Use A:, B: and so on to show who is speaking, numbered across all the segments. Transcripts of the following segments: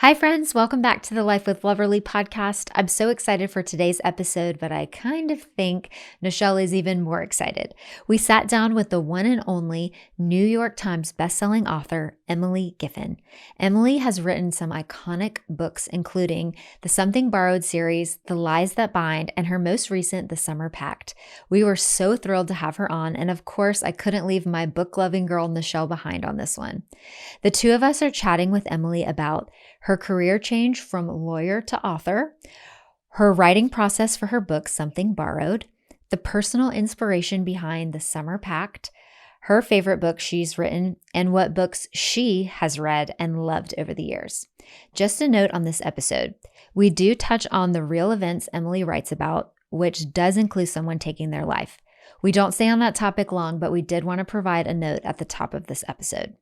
A: Hi, friends. Welcome back to the Life with Loverly podcast. I'm so excited for today's episode, but I kind of think Nichelle is even more excited. We sat down with the one and only New York Times bestselling author, Emily Giffin. Emily has written some iconic books, including the Something Borrowed series, The Lies That Bind, and her most recent, The Summer Pact. We were so thrilled to have her on, and of course, I couldn't leave my book-loving girl, Nichelle, behind on this one. The two of us are chatting with Emily about her career change from lawyer to author, her writing process for her book, Something Borrowed, the personal inspiration behind the Summer Pact, her favorite book she's written, and what books she has read and loved over the years. Just a note on this episode, we do touch on the real events Emily writes about, which does include someone taking their life. We don't stay on that topic long, but we did want to provide a note at the top of this episode.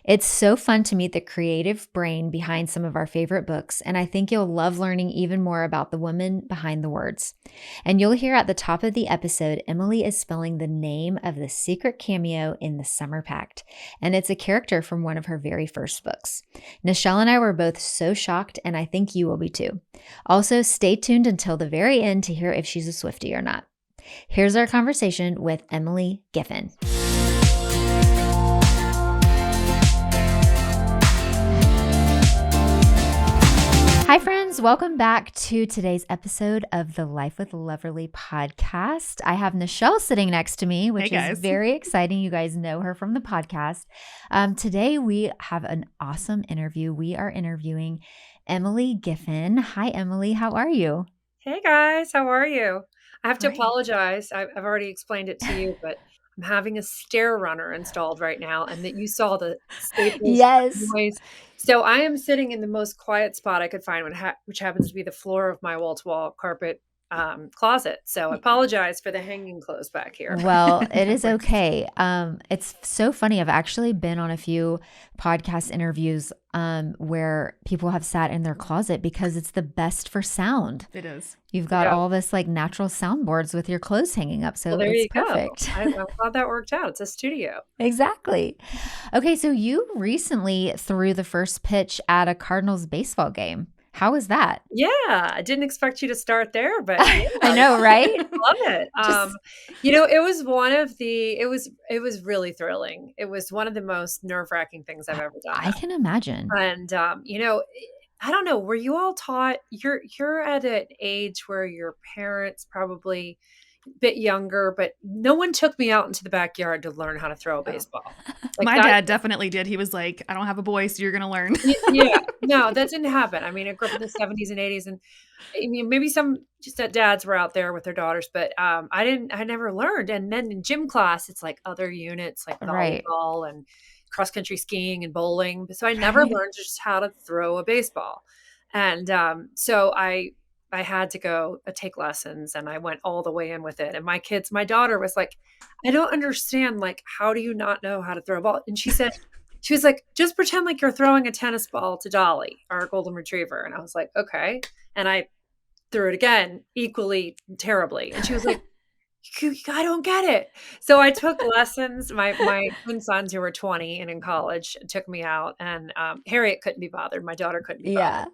A: It's so fun to meet the creative brain behind some of our favorite books, and I think you'll love learning even more about the woman behind the words. And you'll hear at the top of the episode, Emily is spelling the name of the secret cameo in the Summer Pact, and it's a character from one of her very first books. Nichelle and I were both so shocked, and I think you will be too. Also, stay tuned until the very end to hear if she's a Swiftie or not. Here's our conversation with Emily Giffin. Hi, friends. Welcome back to today's episode of the Life with Loverly podcast. I have Nichelle sitting next to me, which is very exciting. You guys know her from the podcast. Today, we have an awesome interview. We are interviewing Emily Giffin. Hi, Emily. How are you?
B: Hey, guys. How are you? I have to apologize. I've already explained it to you, but I'm having a stair runner installed right now, and that you saw the staples noise. So I am sitting in the most quiet spot I could find, which happens to be the floor of my wall-to-wall carpet closet. So I apologize for the hanging clothes back here.
A: Well, it is okay. It's so funny. I've actually been on a few podcast interviews where people have sat in their closet because it's the best for sound.
C: It is.
A: You've got all this like natural soundboards with your clothes hanging up. So
B: there
A: it's
B: you
A: perfect.
B: Go. I'm glad that worked out. It's a studio.
A: Exactly. Okay. So you recently threw the first pitch at a Cardinals baseball game. How was that?
B: Yeah, I didn't expect you to start there, but yeah,
A: I know, right?
B: love it. It was one of the it was really thrilling. It was one of the most nerve-wracking things I've ever done.
A: I can imagine.
B: And I don't know, were you all taught you're at an age where your parents probably a bit younger, but no one took me out into the backyard to learn how to throw a baseball.
C: Like my dad definitely did. He was like, I don't have a boy, so you're going to learn.
B: Yeah, no, that didn't happen. I mean, I grew up in the 70s and 80s, and I mean, maybe some just dads were out there with their daughters, but I never learned. And then in gym class, it's like other units like volleyball and cross country skiing and bowling. So I never learned just how to throw a baseball. And so I had to go take lessons, and I went all the way in with it. And my daughter was like, I don't understand. Like, how do you not know how to throw a ball? And she was like, just pretend like you're throwing a tennis ball to Dolly, our golden retriever. And I was like, okay. And I threw it again, equally terribly. And she was like, I don't get it. So I took lessons. My twin sons, who were 20 and in college, took me out, and Harriet couldn't be bothered. My daughter couldn't be bothered.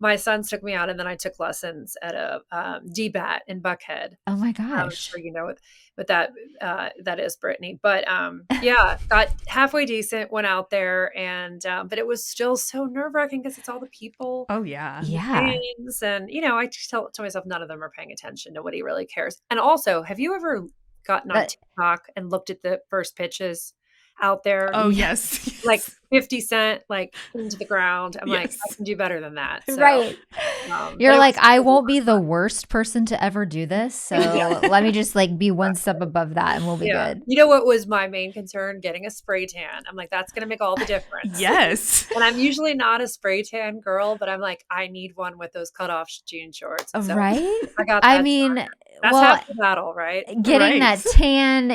B: My sons took me out, and then I took lessons at a DBAT in Buckhead.
A: Oh my gosh!
B: I'm sure you know what that is, Brittany. But yeah, got halfway decent. Went out there, and but it was still so nerve-wracking because it's all the people.
C: Oh yeah,
B: Things, and I just tell myself none of them are paying attention. Nobody really cares. And also, have you ever gotten on TikTok and looked at the first pitches out there?
C: Oh yes.
B: Like 50 Cent, like into the ground. I'm like, I can do better than that. So,
A: right. You're like, I won't be the worst person to ever do this. So let me just like be one step above that and we'll be good.
B: You know what was my main concern? Getting a spray tan. I'm like, that's going to make all the difference.
C: Yes.
B: And I'm usually not a spray tan girl, but I'm like, I need one with those cutoff jean shorts. So
A: right.
B: I got that.
A: I mean,
B: that's half the battle, right?
A: Getting that tan,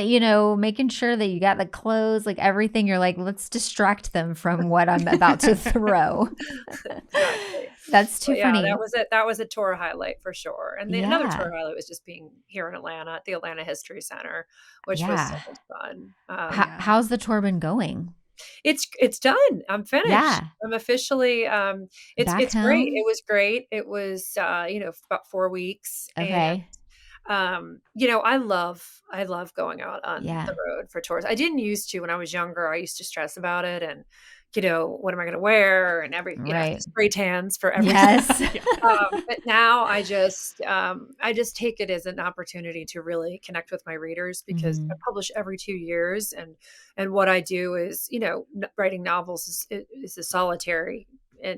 A: making sure that you got the clothes, like everything. You're like, let's distract them from what I'm about to throw.
B: Exactly.
A: That's too funny.
B: That was it. That was a tour highlight for sure. And another tour highlight was just being here in Atlanta at the Atlanta History Center, which was so much fun.
A: How's the tour been going?
B: It's done. I'm finished.
A: Yeah.
B: I'm officially,
A: Back
B: it's great. It
A: home?
B: was great. It was, about 4 weeks, and
A: Okay.
B: I love going out on the
A: Yeah.
B: road for tours. I didn't used to when I was younger. I used to stress about it and, what am I going to wear and
A: Right.
B: spray tans for everything.
A: Yes.
C: Yeah.
B: But now I just take it as an opportunity to really connect with my readers because I
A: Mhm.
B: publish every 2 years, and what I do is, writing novels is a solitary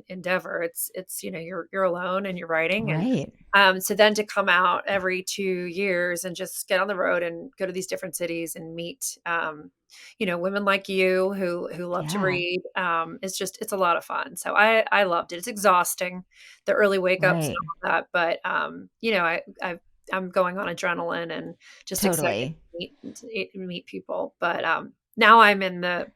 B: endeavor. It's you're alone and you're writing, and
A: Right.
B: so then to come out every 2 years and just get on the road and go to these different cities and meet, women like you who love to
A: Yeah.
B: read, it's a lot of fun. So I loved it. It's exhausting, the early wake ups and
A: Right.
B: all that, but I'm going on adrenaline and just excited
A: Totally.
B: to meet people. But now I'm in the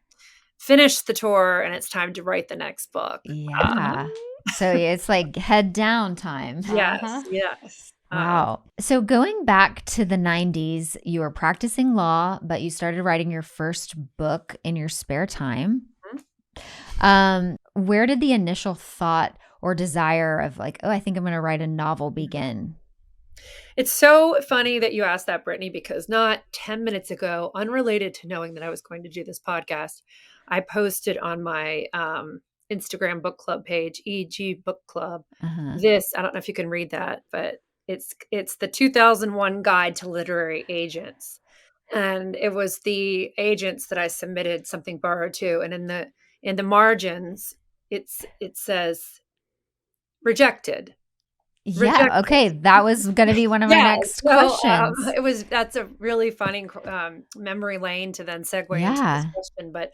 B: finish the tour and it's time to write the next book.
A: Yeah. So it's like head down time.
C: Uh-huh.
B: Yes, yes.
A: Wow. So going back to the 90s, you were practicing law, but you started writing your first book in your spare time.
B: Mhm.
A: Where did the initial thought or desire of like, oh, I think I'm going to write a novel begin?
B: It's so funny that you asked that, Brittany, because not 10 minutes ago, unrelated to knowing that I was going to do this podcast, I posted on my Instagram book club page, EG Book Club.
A: Uh-huh.
B: I don't know if you can read that, but it's the 2001 Guide to Literary Agents. And it was the agents that I submitted something borrowed to. And in the margins, it says rejected.
A: Yeah.
B: Rejected.
A: Okay. That was going to be one of my
B: Yeah,
A: next
B: so,
A: questions.
B: that's a really funny memory lane to then segue into this
A: Yeah.
B: question, but,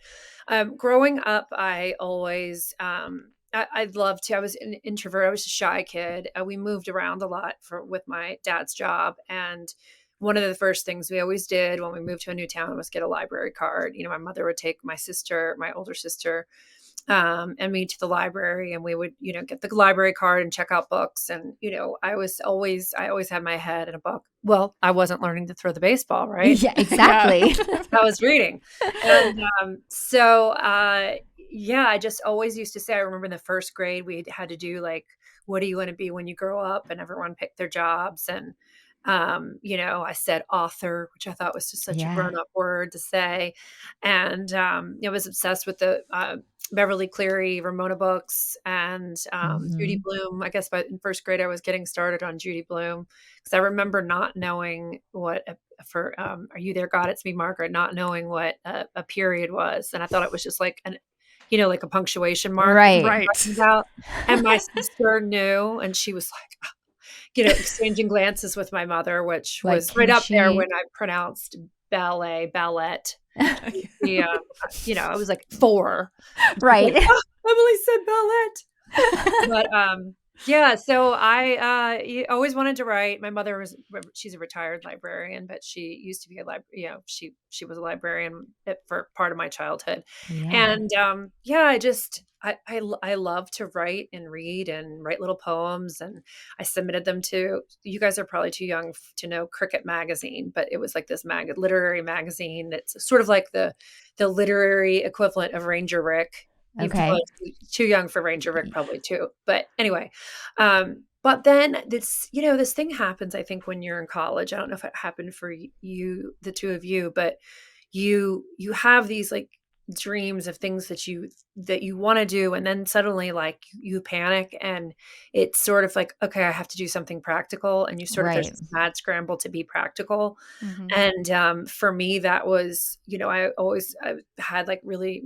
B: growing up, I always, I'd love to I was an introvert, I was a shy kid, we moved around a lot with my dad's job, and one of the first things we always did when we moved to a new town was get a library card. My mother would take my older sister, and me to the library, and we would get the library card and check out books, and I always had my head in a book. Well, I wasn't learning to throw the baseball, right?
A: Yeah,
C: Yeah.
A: exactly.
B: I was reading. And yeah, I just always used to say, I remember in the first grade we had to do like, what do you want to be when you grow up, and everyone picked their jobs, and I said author, which I thought was just such a
A: Yeah.
B: grown-up word to say. And I was obsessed with the Beverly Cleary, Ramona books, and Judy
A: Mhm.
B: Blume. I guess in first grade I was getting started on Judy Blume, because I remember not knowing what Are You There, God? It's Me, Margaret, not knowing what a period was, and I thought it was just like like a punctuation mark that
A: Right.
B: people
C: Right.
B: reckoned out. And my sister knew, and she was like, exchanging glances with my mother, which
A: Like,
B: was right
A: can
B: up there when
A: she
B: I pronounced ballette. The, I was like 4. She's like,
A: Right.
B: "Oh, Emily said ballette." But, yeah, so I always wanted to write. My mother she's a retired librarian, but she used to be she was a librarian for part of my childhood.
A: Yeah.
B: And, yeah, I love to write and read and write little poems, and I submitted them to you guys are probably too young to know Cricket Magazine, but it was like this literary magazine that's sort of like the literary equivalent of Ranger Rick. You
A: Okay.
B: probably too young for Ranger Rick probably too. But anyway, but then this thing happens, I think, when you're in college. I don't know if it happened for you, the two of you, but you have these like dreams of things that you want to do, and then suddenly like you panic, and it's sort of like, okay, I have to do something practical, and there's
A: Right.
B: this mad scramble to be practical.
C: Mhm.
B: And for me that was, I had like really,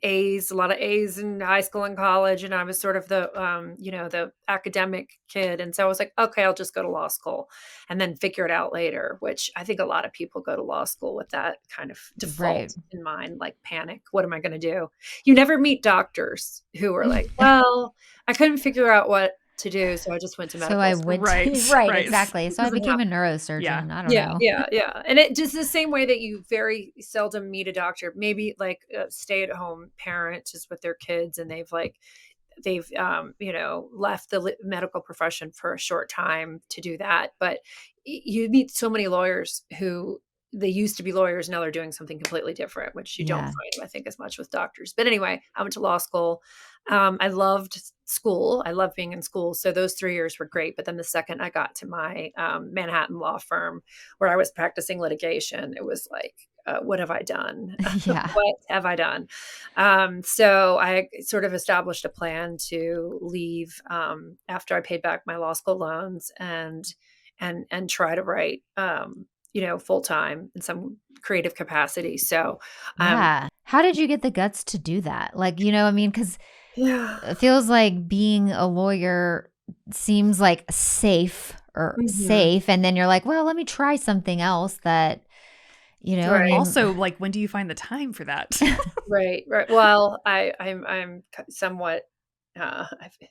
B: a lot of A's in high school and college, and I was sort of the academic kid. And so I was like, okay, I'll just go to law school and then figure it out later, which I think a lot of people go to law school with that kind of
A: Right.
B: default in mind, like panic. What am I going to do? You never meet doctors who are like, well, I couldn't figure out what to do, so I just went to
A: So
B: medical
A: I
B: school.
A: went to
C: Right.
A: right,
C: Right.
A: exactly.
B: It
A: So I
B: doesn't
A: became a
B: happen.
C: Yeah.
A: neurosurgeon. I don't
B: Yeah,
A: know.
B: yeah, yeah. And it just the same way that you very seldom meet a doctor, maybe like a stay-at-home parent just with their kids, and they've left the medical profession for a short time to do that. But you meet so many lawyers who they used to be lawyers. Now they're doing something completely different, which you don't
A: Yeah.
B: find, I think, as much with doctors. But anyway, I went to law school. I loved school. I loved being in school. So those 3 years were great. But then the second I got to my Manhattan law firm where I was practicing litigation, it was like, what have I done?
A: Yeah.
B: What have I done? So I sort of established a plan to leave after I paid back my law school loans and try to write full time in some creative capacity. So um
A: Yeah. How did you get the guts to do that? Like, I mean, because
B: yeah.
A: it feels like being a lawyer seems like
B: Mhm.
A: safe. And then you're like, well, let me try something else that, I
B: Right.
A: mean,
C: Also, like, when do you find the time for that?
B: Right, right. Well, I'm somewhat I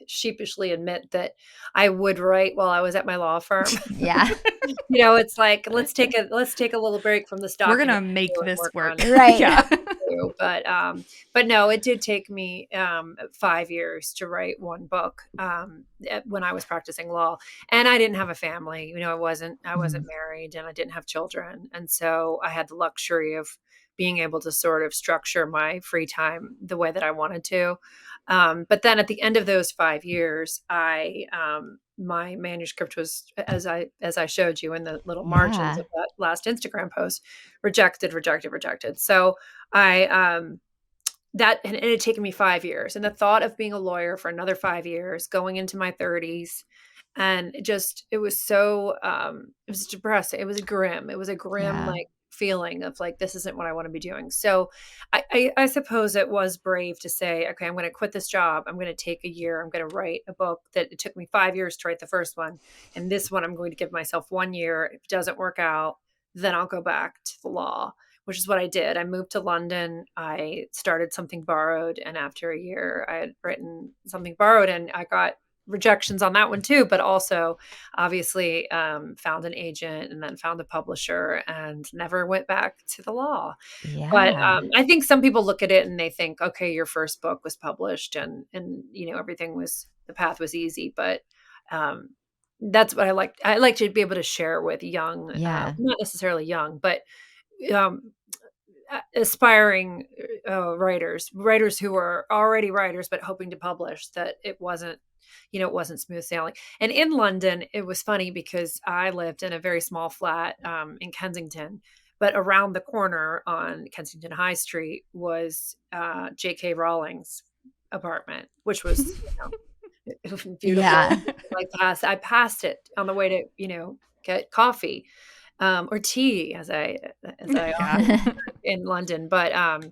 B: sheepishly admit that I would write while I was at my law firm.
A: yeah.
B: It's like let's take a little break from this
C: We're gonna
B: document
C: make
B: and
C: this
B: work
C: work.
B: on
A: Right.
C: Yeah.
B: too. But no, it did take me 5 years to write one book when I was practicing law, and I didn't have a family. I wasn't
A: Mhm.
B: married, and I didn't have children, and so I had the luxury of being able to sort of structure my free time the way that I wanted to. But then at the end of those 5 years, I my manuscript was, as I showed you in the little margins
A: Yeah.
B: of that last Instagram post, rejected, rejected, rejected. So I that and it had taken me 5 years, and the thought of being a lawyer for another 5 years, going into my 30s, and it was so it was depressing. It was a grim
A: Yeah.
B: like feeling of like this isn't what I want to be doing. So I suppose it was brave to say, okay, I'm going to quit this job. I'm going to take a year. I'm going to write a book that it took me 5 years to write the first one, and this one I'm going to give myself 1 year. If it doesn't work out, then I'll go back to the law, which is what I did. I moved to London. I started Something Borrowed. And after a year, I had written Something Borrowed, and I got rejections on that one too, but also obviously found an agent and then found a publisher and never went back to the law. But
A: Yeah.
B: I think some people look at it and they think, okay, your first book was published and everything the path was easy. But um, that's what I like. I like to be able to share with young,
A: Yeah.
B: not necessarily young, but um, aspiring writers who are already writers but hoping to publish, that it wasn't smooth sailing. And in London, it was funny because I lived in a very small flat in Kensington, but around the corner on Kensington High Street was J.K. Rowling's apartment, which was it was beautiful.
A: Yeah.
B: I passed it on the way to get coffee or tea, as I
C: Yeah.
B: often in London. But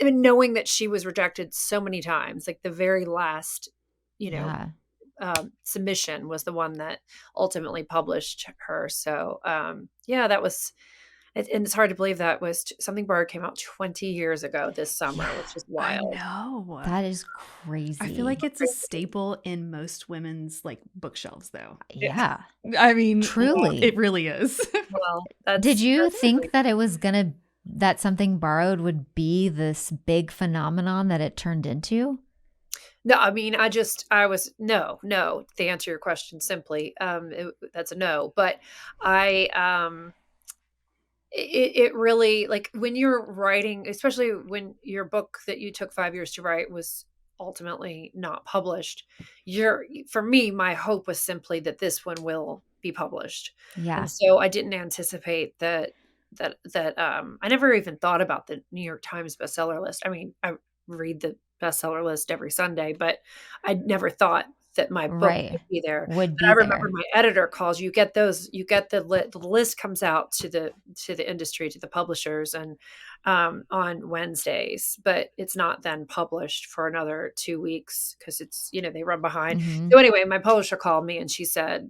B: knowing that she was rejected so many times, like the very last, you know,
A: Yeah.
B: submission was the one that ultimately published her. So yeah, and it's hard to believe that was Something Borrowed came out 20 years ago this
A: Yeah.
B: summer, which is
C: I
B: wild.
C: know.
A: That is
C: I feel like
A: crazy.
C: it's a staple in most women's, like, bookshelves, though.
A: Yeah.
C: I mean,
A: Truly.
C: it really is.
B: Well,
A: Did you
B: that's
A: think that it was gonna that Something Borrowed would be this big phenomenon that it turned into?
B: no, I mean, I was no, no. To answer your question simply, that's a no. But I, it really, like, when you're writing, especially when your book that you took 5 years to write was ultimately not published. For me, my hope was simply that this one will be published, and
A: Yeah.
B: so I didn't anticipate that I never even thought about the New York Times bestseller list. I mean, I read the bestseller list every Sunday, but I never thought that my book
A: Right.
B: would be there.
A: Would
B: But I
A: be
B: remember
A: there.
B: my editor calls, you get the list comes out to the industry, to the publishers, and on Wednesdays, but it's not then published for another 2 weeks because they run behind. So
A: Mhm.
B: anyway, my publisher called me and she said,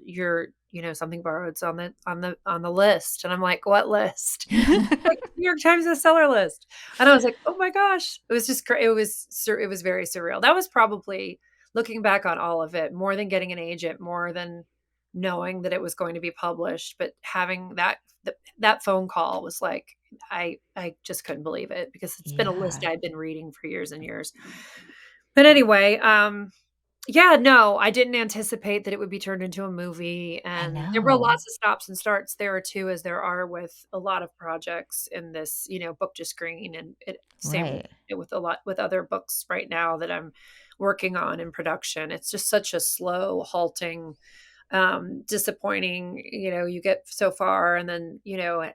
B: Something Borrowed's on the list. And I'm like, what list? Like, New York Times bestseller list. And I was like, oh my gosh. It was just it was very surreal. That was probably, looking back on all of it, more than getting an agent, more than knowing that it was going to be published, but having that phone call was like, I just couldn't believe it because it's been a list
A: Yeah.
B: I'd been reading for years and years. But anyway, Yeah, no, I didn't anticipate that it would be turned into a movie,
A: I
B: and there were
A: know.
B: lots of stops and starts there too, as there are with a lot of projects in this, book to screen, and same
A: Right.
B: with a lot with other books right now that I'm working on in production. It's just such a slow, halting, disappointing. You get so far, and then you know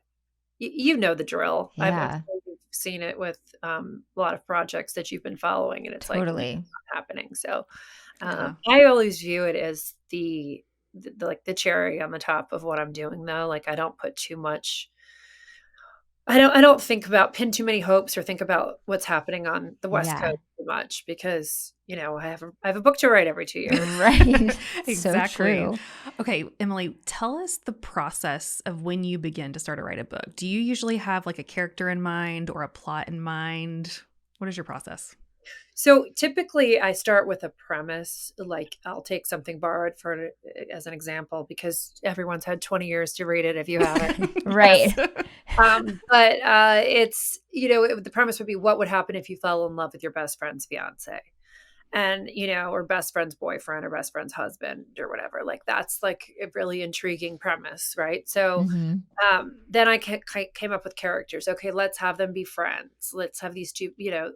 B: the drill. I'm
A: Yeah,
B: sure you've seen it with a lot of projects that you've been following, and it's like "No,
A: totally.
B: it's not happening." So
C: Yeah.
B: I always view it as like the cherry on the top of what I'm doing though. Like I don't put too much I don't think about pin too many hopes or think about what's happening on the West
A: Yeah.
B: Coast too much because, I have a book to write every 2 years.
A: Right. So
C: Exactly.
A: true.
C: Okay, Emily, tell us the process of when you begin to start to write a book. Do you usually have like a character in mind or a plot in mind? What is your process?
B: So typically I start with a premise, like I'll take something borrowed as an example because everyone's had 20 years to read it if you haven't.
C: Yes.
A: Right.
B: But it's, the premise would be what would happen if you fell in love with your best friend's fiance and, or best friend's boyfriend or best friend's husband or whatever. Like that's like a really intriguing premise, right? So
A: Mhm.
B: then I came up with characters. Okay, let's have them be friends. Let's have these two,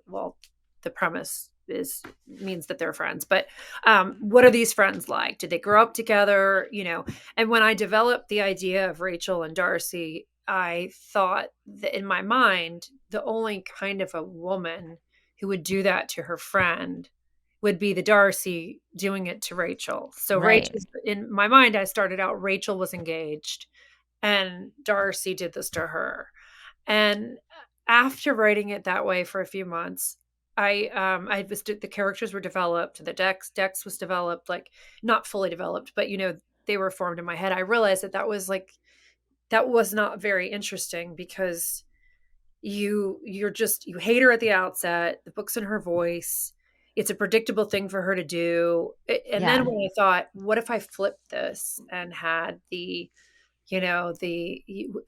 B: well, the premise is means that they're friends, but what are these friends like? Did they grow up together? And when I developed the idea of Rachel and Darcy, I thought that in my mind, the only kind of a woman who would do that to her friend would be the Darcy doing it to Rachel. So
A: Right.
B: Rachel's in my mind, I started out Rachel was engaged and Darcy did this to her. And after writing it that way for a few months, the characters were developed, the Dex was developed, like not fully developed, but they were formed in my head. I realized that was not very interesting because you hate her at the outset. The book's in her voice. It's a predictable thing for her to do. And then
A: Yeah.
B: when I thought, what if I flipped this and had you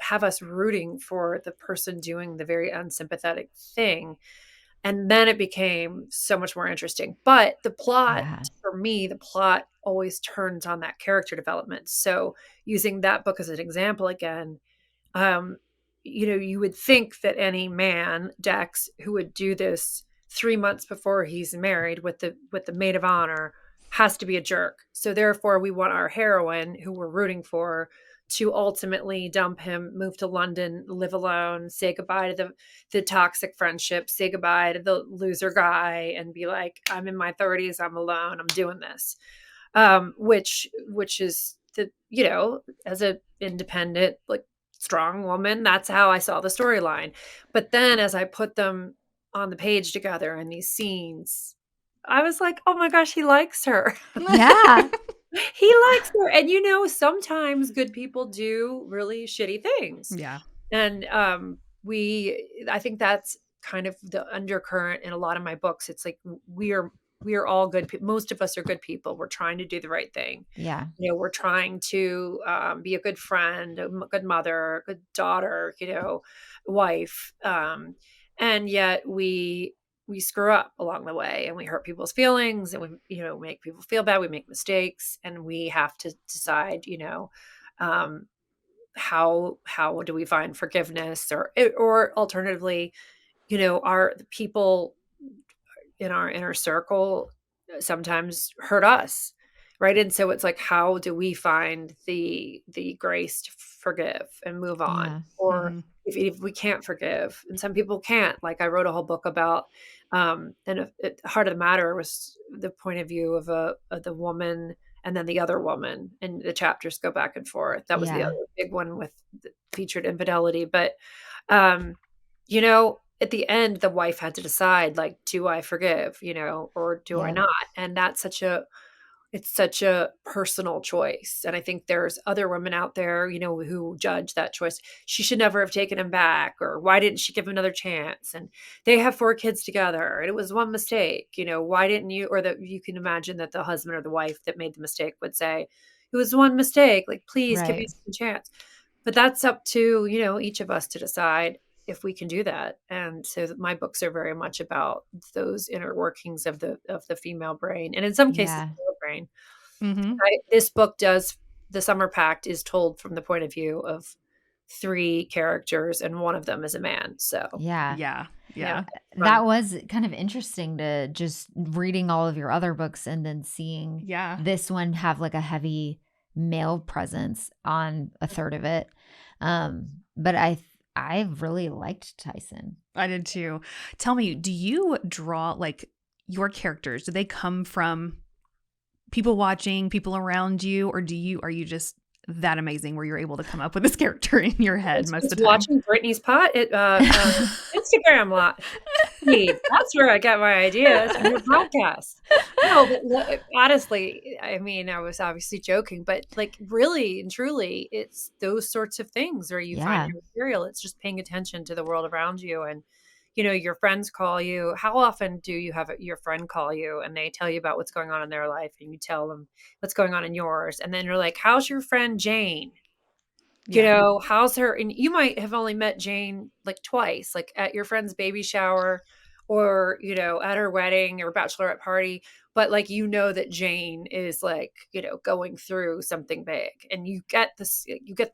B: have us rooting for the person doing the very unsympathetic thing. And then it became so much more interesting. But
A: Yeah.
B: for me, the plot always turns on that character development. So using that book as an example again, um, you would think that any man, Dex, who would do this 3 months before he's married with the maid of honor, has to be a jerk. So therefore, we want our heroine, who we're rooting for, to ultimately dump him, move to London, live alone, say goodbye to the toxic friendship, say goodbye to the loser guy, and be like, I'm in my 30s, I'm alone, I'm doing this. Which is as a independent, like strong woman, that's how I saw the storyline. But then as I put them on the page together in these scenes, I was like, oh my gosh, he likes her.
A: Yeah.
B: He likes her. And sometimes good people do really shitty things.
C: Yeah.
B: And I think that's kind of the undercurrent in a lot of my books. It's like we are all good people. Most of us are good people. We're trying to do the right thing.
A: Yeah.
B: We're trying to be a good friend, good mother, a good daughter, wife. And yet we screw up along the way and we hurt people's feelings and we make people feel bad. We make mistakes and we have to decide, um, how do we find forgiveness or alternatively, are the people in our inner circle sometimes hurt us, right? And so it's like, how do we find the grace to forgive and move on?
A: Yeah.
B: Or
C: Mhm.
B: if we can't forgive, and some people can't, like I wrote a whole book about and heart of the matter was the point of view of the woman and then the other woman, and the chapters go back and forth. That was the
A: Yeah.
B: other big one with featured infidelity. But at the end, the wife had to decide, like, do I forgive, or do I
A: Yep.
B: not? And it's such a personal choice. And I think there's other women out there, who judge that choice. She should never have taken him back, or why didn't she give him another chance? And they have 4 kids together, and it was one mistake. Why didn't you? Or that you can imagine that the husband or the wife that made the mistake would say, it was one mistake. Like, please give me
A: Right.
B: a second chance. But that's up to, each of us to decide. if we can do that. And so my books are very much about those inner workings of the female brain, and in some cases,
A: Yeah.
B: the male brain.
C: Mm-hmm.
B: This book does the Summer Pact is told from the point of view of 3 characters, and one of them is a man. So
A: Yeah.
C: Yeah.
B: yeah,
C: Yeah.
B: fun.
A: That was kind of interesting to just reading all of your other books and then seeing
C: Yeah.
A: this one have like a heavy male presence on a third of it. But I really liked Tyson.
C: I did too. Tell me, do you draw like your characters? Do they come from people watching, people around you, or are you just that amazing where you're able to come up with this character in your head most
B: It's
C: of the time?
B: watching Brittany's Instagram lot feed. That's where I get my ideas from your podcast. No, but honestly, I mean, I was obviously joking, but like really and truly, it's those sorts of things where you find
A: Yeah.
B: your material. It's just paying attention to the world around you, and your friends call you. How often do you have your friend call you and they tell you about what's going on in their life, and you tell them what's going on in yours, and then you're like, "How's your friend Jane?"
C: Yeah.
B: How's her? And you might have only met Jane like twice, like at your friend's baby shower or, at her wedding or bachelorette party. But like, that Jane is like, going through something big, and you get the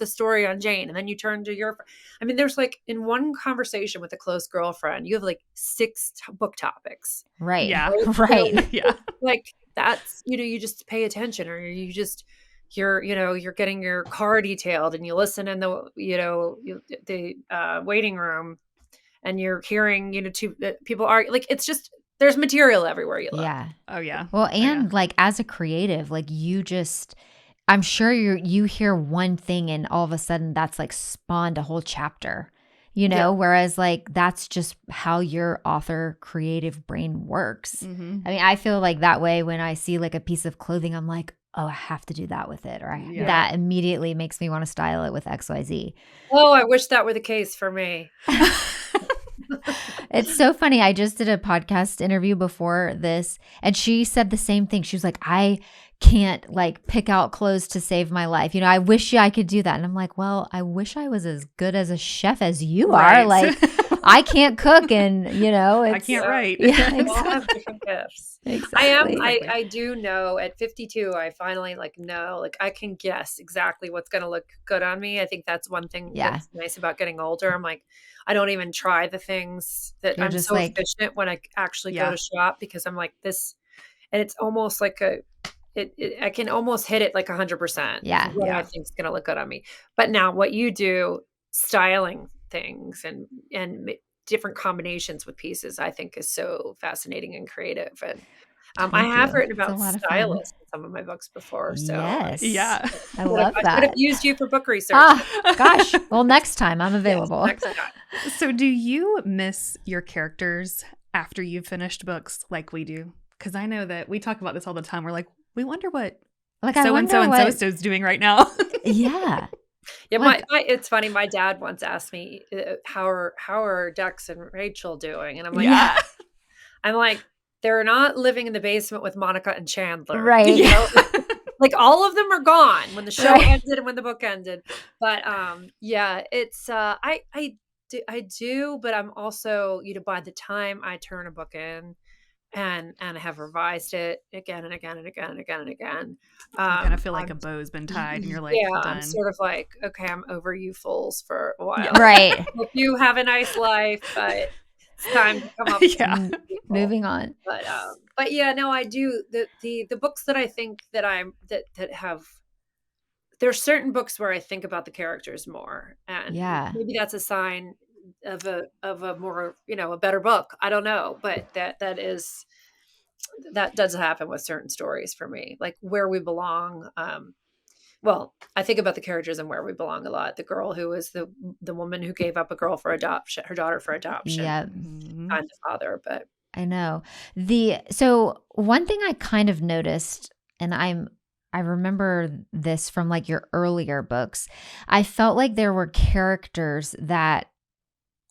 B: story on Jane, and then you turn to I mean, there's like in one conversation with a close girlfriend, you have like 6 book topics,
A: Right.
C: Yeah.
B: right?
A: Right.
C: Yeah.
B: Like that's, you just pay attention, or you're getting your car detailed, and you listen in the waiting room, and you're hearing people are like, it's just, there's material everywhere you look.
A: Yeah.
C: Oh yeah.
A: Well,
C: Oh, yeah.
A: and like as a creative, like I'm sure you hear one thing and all of a sudden that's like spawned a whole chapter,
B: Yeah.
A: whereas like that's just how your author creative brain works.
C: Mm-hmm.
A: I mean, I feel like that way when I see like a piece of clothing, I'm like, oh, I have to do that with it. Or
C: Yeah.
A: that immediately makes me want to style it with XYZ.
B: Oh, I wish that were the case for me.
A: It's so funny. I just did a podcast interview before this, and she said the same thing. She was like, I can't like pick out clothes to save my life. I wish I could do that. And I'm like, well, I wish I was as good as a chef as you
C: Right.
A: are. Like, I can't cook, and
C: I can't write.
A: Yeah,
B: We all have different gifts.
A: exactly.
B: I do know at 52, I finally know, like I can guess exactly what's going to look good on me. I think that's one thing
A: Yeah.
B: that's nice about getting older. I'm like, I don't even try the things that
A: You're
B: I'm
A: just
B: so
A: like-
B: efficient when I actually
C: Yeah.
B: go to shop, because I'm like this, and it's almost like I can almost hit it like 100%.
A: Yeah.
B: What
C: Yeah.
B: I think is going to look good on me. But now what you do, styling things and different combinations with pieces, I think is so fascinating and creative. And I
A: Thank
B: have
A: you.
B: written
A: It's a
B: about
A: lot of fun.
B: stylists in some of my books before. So
A: Yes.
C: Yeah.
A: I love
B: I could have
A: that.
B: used you for book research.
A: Ah, gosh. Well, next time I'm
B: Yes,
A: available.
B: next time.
C: So do you miss your characters after you've finished books like we do? Because I know that we talk about this all the time. We're like, we wonder what
A: Like, I
C: so-and-so
A: wonder
C: and
A: what.
C: so-and-so's doing right now.
A: Yeah.
B: Yeah,
A: Like-
B: it's funny. My dad once asked me, how are Dex and Rachel doing? And I'm like,
C: Yeah.
B: I'm like, they're not living in the basement with Monica and Chandler.
A: Right.
B: Like all of them are gone when the show
A: Right.
B: ended and when the book ended. But yeah, it's I do, but I'm also, by the time I turn a book in and I have revised it again and again and again and again and again,
C: You kind of feel like
B: I'm-
C: a bow's been tied and you're like,
B: yeah,
C: done.
B: I'm sort of like, okay, I'm over you fools for a while.
C: Yeah.
A: Right.
B: Hope you have a nice life, but it's time to come up.
C: Yeah.
B: With people.
A: Moving on.
B: But yeah, no, I do the books that I think that that have. There's certain books where I think about the characters more, and
A: Yeah.
B: maybe that's a sign of a more, a better book. I don't know, but that does happen with certain stories for me, like Where We Belong. Well, I think about the characters and Where We Belong a lot. The girl who was the woman who gave up a girl for adoption, her daughter for adoption.
A: Yeah.
C: Mhm.
B: Find the father, but
A: I know. So one thing I kind of noticed, and I remember this from like your earlier books, I felt like there were characters that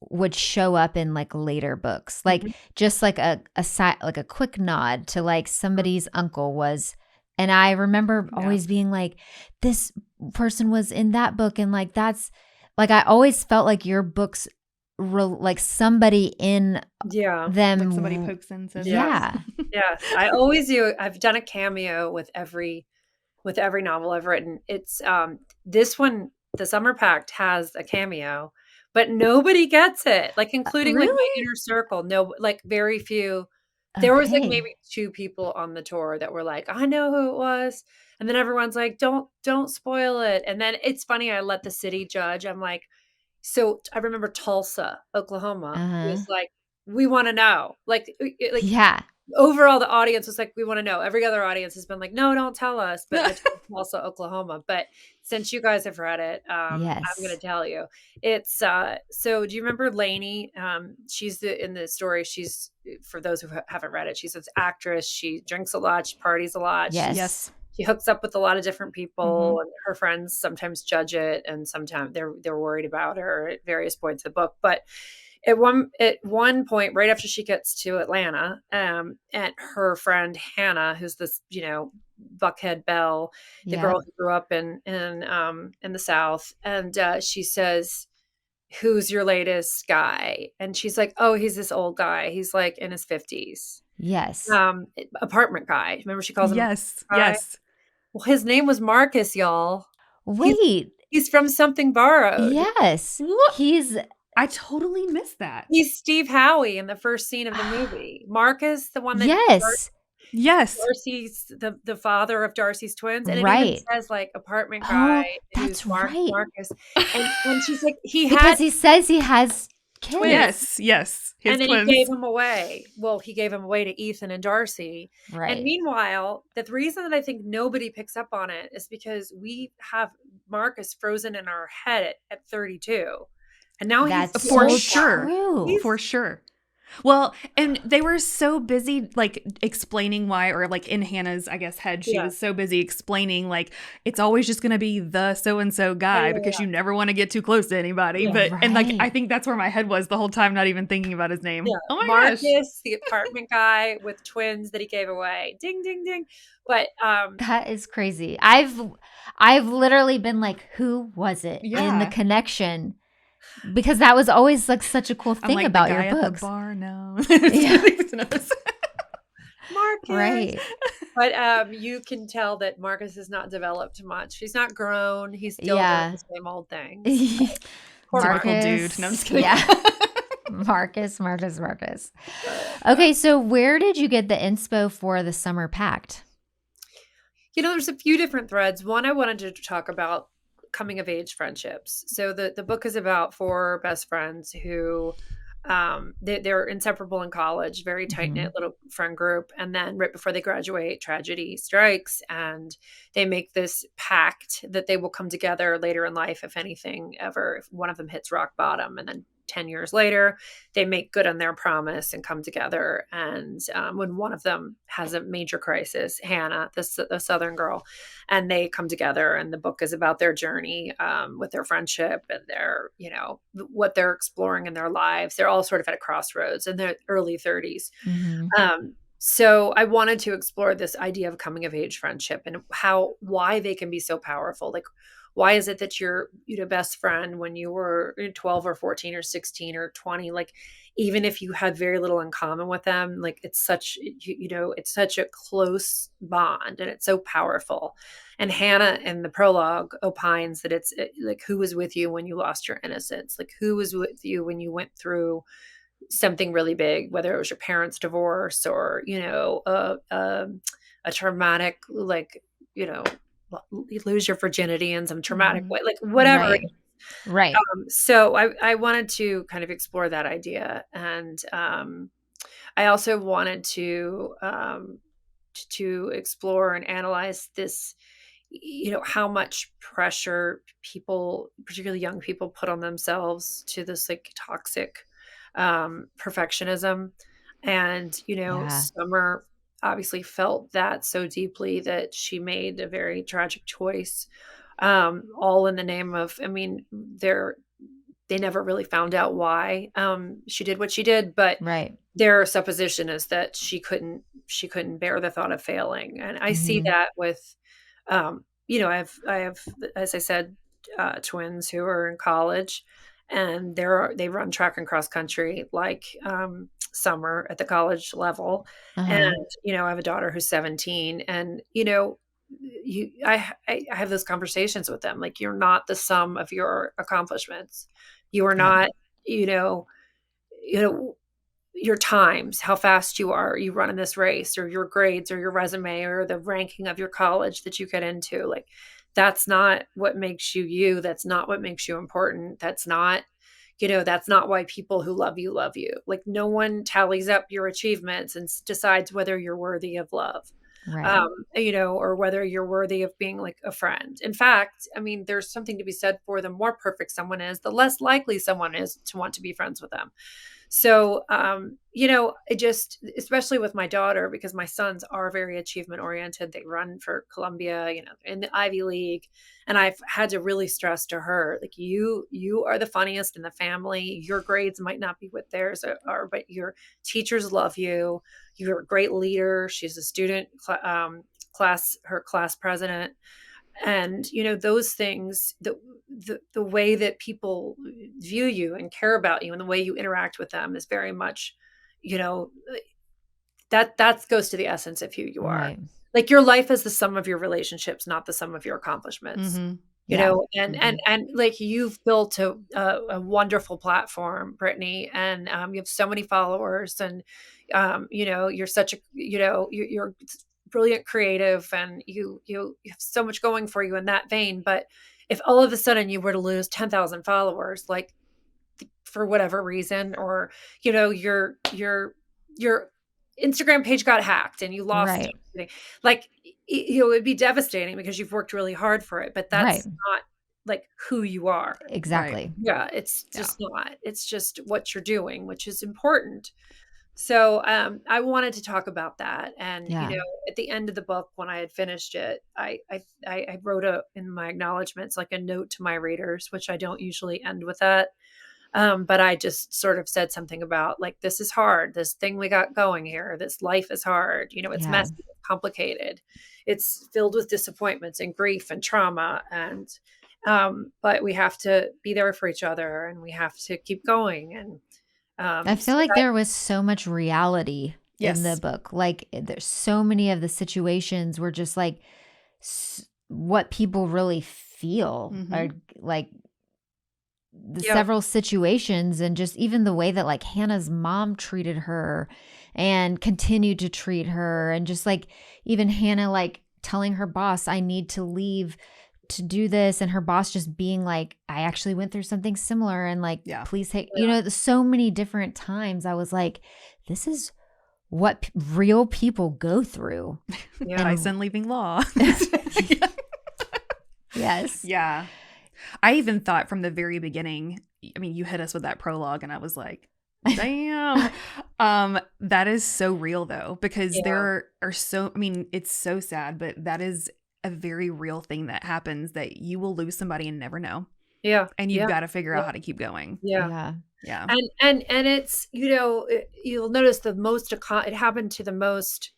A: would show up in like later books, like just like a quick nod to like somebody's uncle was. And I remember
C: Yeah.
A: always being like, this person was in that book. And like, that's like, I always felt like your books like somebody in
B: Yeah.
A: them.
C: Like somebody pokes in and says,
B: Yes.
A: Yeah.
B: Yes. I always do. I've done a cameo with every novel I've written. It's this one, The Summer Pact, has a cameo, but nobody gets it. Like including like my
A: Really?
B: inner circle. No, like very few. There was like
A: Okay.
B: maybe two people on the tour that were like, I know who it was. And then everyone's like, don't spoil it. And then it's funny, I let the city judge. I'm like, so I remember Tulsa, Oklahoma
A: Uh-huh.
B: was like, we want to know. Like
A: Yeah.
B: overall the audience was like, we want to know. Every other audience has been like, no, don't tell us. But I told Tulsa, Oklahoma. But since you guys have read it, I'm gonna
A: Yes.
B: tell you. It's so do you remember Lainey? In the story, she's, for those who haven't read it, she's this actress. She drinks a lot, she parties a lot,
A: Yes.
B: she hooks up with a lot of different
C: Mm-hmm.
B: people, and her friends sometimes judge it, and sometimes they're worried about her at various points of the book. But at one point, right after she gets to Atlanta, and her friend Hannah, who's this, Buckhead Belle, the
A: Yep.
B: girl who grew up in the South, and she says, "Who's your latest guy?" And she's like, "Oh, he's this old guy. He's like in his 50s."
A: Yes.
B: Apartment guy. Remember, she calls him
C: Yes.
B: guy.
C: Yes.
B: Well, his name was Marcus, y'all. He's
A: Wait.
B: he's from Something Borrowed.
A: Yes.
C: What?
A: He's
C: I totally missed that.
B: He's Steve Howie in the first scene of the movie. Marcus, the one that
A: yes.
C: Yes.
B: Darcy's the father of Darcy's twins, and it even
A: Right.
B: says like apartment guy
A: Oh,
B: who's
A: that's right.
B: Marcus, and she's like, he
A: Because
B: had
A: he says he has kids.
B: twins,
C: Yes. Yes. His
B: and then he gave
C: twins.
B: him away. Well, he gave him away to Ethan and Darcy. And
A: Right.
B: meanwhile, the reason that I think nobody picks up on it is because we have Marcus frozen in our head at 32, and now he's
A: That's
B: the
C: For
A: so
B: old guy.
C: sure.
A: true.
B: He's
C: For sure. Well, and they were so busy like explaining why, or like in Hannah's, I guess, head, she
B: Yeah.
C: was so busy explaining like it's always just going to be the so and so guy
B: Yeah,
C: because
B: yeah.
C: you never want to get too close to anybody.
B: Yeah.
C: But and like I
A: Right.
C: think that's where my head was the whole time, not even thinking about his name.
B: Yeah,
C: Oh my gosh.
B: Marcus, the apartment guy with twins that he gave away. Ding, ding, ding. But
A: That is crazy. I've literally been like, who was it in the
C: Yeah.
A: connection? Because that was always like such a cool
C: I'm
A: thing
C: like
A: about
C: the
A: your
C: guy at the
A: books.
C: bar. No.
A: Yeah.
B: Marcus.
A: Right.
B: But you can tell that Marcus has not developed much. He's not grown. He's still doing
A: Yeah.
B: the same old things. Poor
C: Typical
B: Marcus.
C: dude. No, I'm just kidding.
A: Yeah. Marcus. Okay, so where did you get the inspo for the Summer Pact?
B: There's a few different threads. One, I wanted to talk about coming of age friendships. So the book is about four best friends who they're inseparable in college, very tight knit little friend group, and then right before they graduate, tragedy strikes, and they make this pact that they will come together later in life if anything ever, if one of them hits rock bottom, and then 10 years later they make good on their promise and come together. And when one of them has a major crisis, Hannah, the southern girl, and they come together, and the book is about their journey with their friendship and their, what they're exploring in their lives. They're all sort of at a crossroads in their early 30s. So I wanted to explore this idea of coming of age friendship and why they can be so powerful. Like, why is it that your best friend when you were 12 or 14 or 16 or 20, like, even if you had very little in common with them, like, it's such, it's such a close bond and it's so powerful. And Hannah in the prologue opines that it's like, who was with you when you lost your innocence? Like, who was with you when you went through something really big, whether it was your parents' divorce or, a traumatic, like, you lose your virginity in some traumatic way, like whatever.
A: Right.
B: So I wanted to kind of explore that idea. And I also wanted to explore and analyze this, how much pressure people, particularly young people, put on themselves to this like toxic perfectionism. And,
A: Yeah.
B: Summer obviously felt that so deeply that she made a very tragic choice, all in the name of, they never really found out why she did what she did, but
A: Right.
B: their supposition is that she couldn't bear the thought of failing. And I see that with, I have, as I said, twins who are in college, and they run track and cross country like Summer at the college level. And
A: Uh-huh.
B: I have a daughter who's 17, and I have those conversations with them, like, you're not the sum of your accomplishments. You are
A: Yeah.
B: not, you know you know your times, how fast you run in this race, or your grades, or your resume, or the ranking of your college that you get into. Like, that's not what makes you you. That's not what makes you important. That's not why people who love you love you. Like, no one tallies up your achievements and decides whether you're worthy of love.
A: Right.
B: Or whether you're worthy of being like a friend. In fact, I mean, there's something to be said for the more perfect someone is, the less likely someone is to want to be friends with them. So, it just, especially with my daughter, because my sons are very achievement oriented. They run for Columbia, in the Ivy League. And I've had to really stress to her, like, you are the funniest in the family. Your grades might not be what theirs are, but your teachers love you. You're a great leader. She's a student her class president. And those things, the way that people view you and care about you, and the way you interact with them, is very much, you know that goes to the essence of who you are.
A: Right.
B: Like, your life is the sum of your relationships, not the sum of your accomplishments.
C: Mm-hmm.
A: Yeah.
B: And like, you've built a wonderful platform, Brittany, and you have so many followers, and you're such a you're brilliant creative, and you have so much going for you in that vein. But if all of a sudden you were to lose 10,000 followers, like, for whatever reason, or your Instagram page got hacked and you lost
A: Right.
B: everything, like, it'd be devastating because you've worked really hard for it, but
A: Right.
B: that's not like who you are.
C: Right.
A: Exactly.
B: Yeah, it's
C: Yeah.
B: just not. It's just what you're doing, which is important. So, I wanted to talk about that. And,
A: Yeah.
B: at the end of the book, when I had finished it, I wrote in my acknowledgments, like, a note to my readers, which I don't usually end with that. But I just sort of said something about, like, this is hard. This thing we got going here, this life is hard. It's
A: Yeah.
B: messy, it's complicated. It's filled with disappointments and grief and trauma. But we have to be there for each other, and we have to keep going. And
A: I
B: so
A: feel like
B: that,
A: there was so much reality in the
C: Yes.
A: book. Like there's so many of the situations were just like what people really feel,
C: Mm-hmm.
A: or like the
B: yeah,
A: several situations, and just even the way that like Hannah's mom treated her and continued to treat her, and just like even Hannah like telling her boss, I need to leave to do this, and her boss just being like, I actually went through something similar, and like,
C: Yeah.
A: please take,
B: yeah,
A: so many different times I was like, this is what real people go through.
B: yeah,
A: And
C: Tyson leaving law.
A: yes.
C: Yeah. I even thought from the very beginning, I mean, you hit us with that prologue and I was like, damn. That is so real though, because
B: yeah,
C: there are so, I mean, it's so sad, but that is a very real thing that happens, that you will lose somebody and never know.
B: yeah,
C: And you've
B: yeah,
C: got to figure
B: yeah,
C: out how to keep going.
B: yeah.
A: Yeah.
C: Yeah.
B: And it's, you'll notice it happened to the most.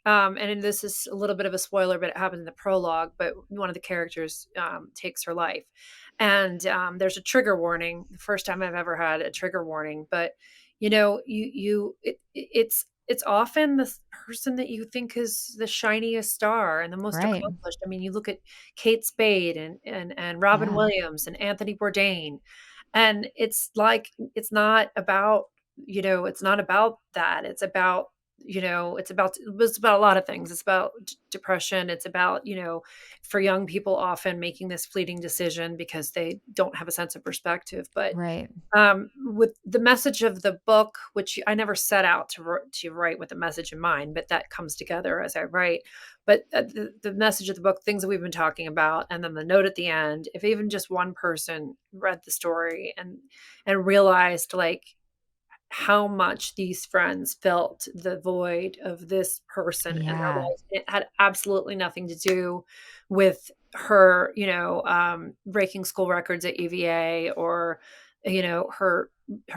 B: And this is a little bit of a spoiler, but it happens in the prologue. But one of the characters takes her life, and there's a trigger warning. The first time I've ever had a trigger warning. But it's often the person that you think is the shiniest star and the most
A: Right.
B: accomplished. I mean, you look at Kate Spade and Robin
A: Yeah.
B: Williams and Anthony Bourdain, and it's like, it's not about that. It's about a lot of things. It's about depression. It's about, for young people, often making this fleeting decision because they don't have a sense of perspective. But
A: Right.
B: with the message of the book, which I never set out to write with a message in mind, but that comes together as I write. But the message of the book, things that we've been talking about, and then the note at the end, if even just one person read the story and realized, like, how much these friends felt the void of this person in their
A: Yeah.
B: life. It had absolutely nothing to do with her, breaking school records at UVA, or, her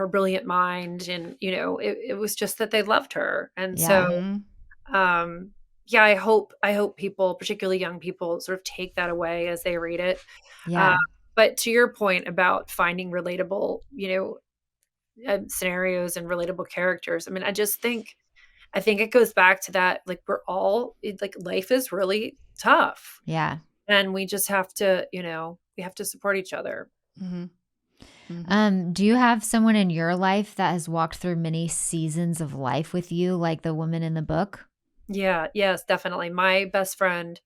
B: brilliant mind. And, it was just that they loved her. And so,
A: Yeah.
C: Mm-hmm.
B: um, yeah, I hope people, particularly young people, sort of take that away as they read it. Uh,
A: Yeah.
B: But to your point about finding relatable, scenarios and relatable characters, I mean, I think it goes back to that, like, like, life is really tough,
A: Yeah.
B: and we just have to, we have to support each other.
C: Mm-hmm. Mm-hmm.
A: Do you have someone in your life that has walked through many seasons of life with you, like the woman in the book?
B: Yeah, yes, definitely. My best friend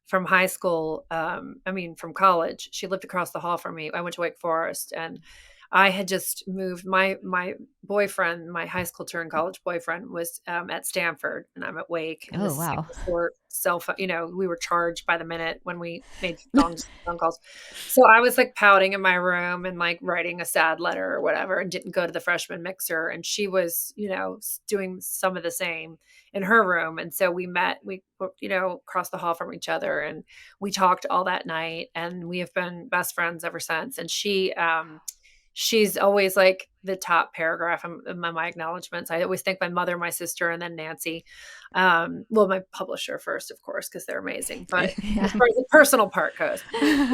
B: from high school, from college, she lived across the hall from me. I went to Wake Forest, and I had just moved. My boyfriend, my high school turned college boyfriend, was at Stanford, and I'm at Wake. And
A: Oh,
B: this is
A: wow.
B: before cell phone. We were charged by the minute when we made phone calls. So I was like pouting in my room and like writing a sad letter or whatever, and didn't go to the freshman mixer. And she was, doing some of the same in her room. And so we met, across the hall from each other, and we talked all that night, and we have been best friends ever since. And she's always like the top paragraph in my acknowledgments. I always thank my mother, my sister, and then Nancy. Well, my publisher first, of course, because they're amazing. But
A: Yeah.
B: as far as the personal part goes,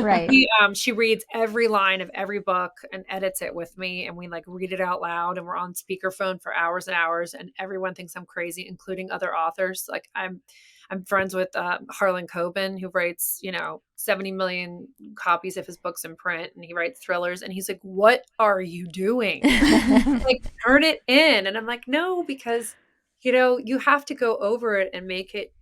A: Right.
B: she reads every line of every book and edits it with me, and we like read it out loud, and we're on speakerphone for hours and hours, and everyone thinks I'm crazy, including other authors. Like I'm friends with Harlan Coben, who writes 70 million copies of his books in print, and he writes thrillers, and he's like, "What are you doing? Like, turn it in." And I'm like, "No, because you have to go over it and make it,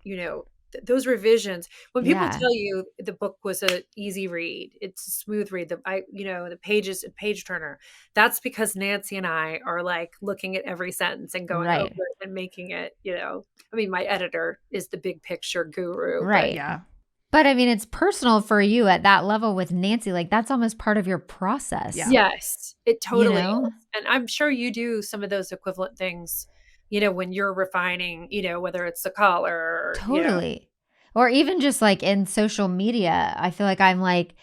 B: those revisions. When people
A: Yeah.
B: tell you the book was a easy read, it's a smooth read, the pages, a page turner, that's because Nancy and I are like looking at every sentence and going over
A: Right.
B: it and making it, my editor is the big picture guru, but
A: Right.
C: Yeah.
A: But I mean, it's personal for you at that level with Nancy. Like, that's almost part of your process.
C: Yeah.
B: yes, it
A: You
B: totally
A: know?
B: is. And I'm sure you do some of those equivalent things, when you're refining, whether it's the collar or,
A: Totally. Or even just like in social media, I feel like I'm like,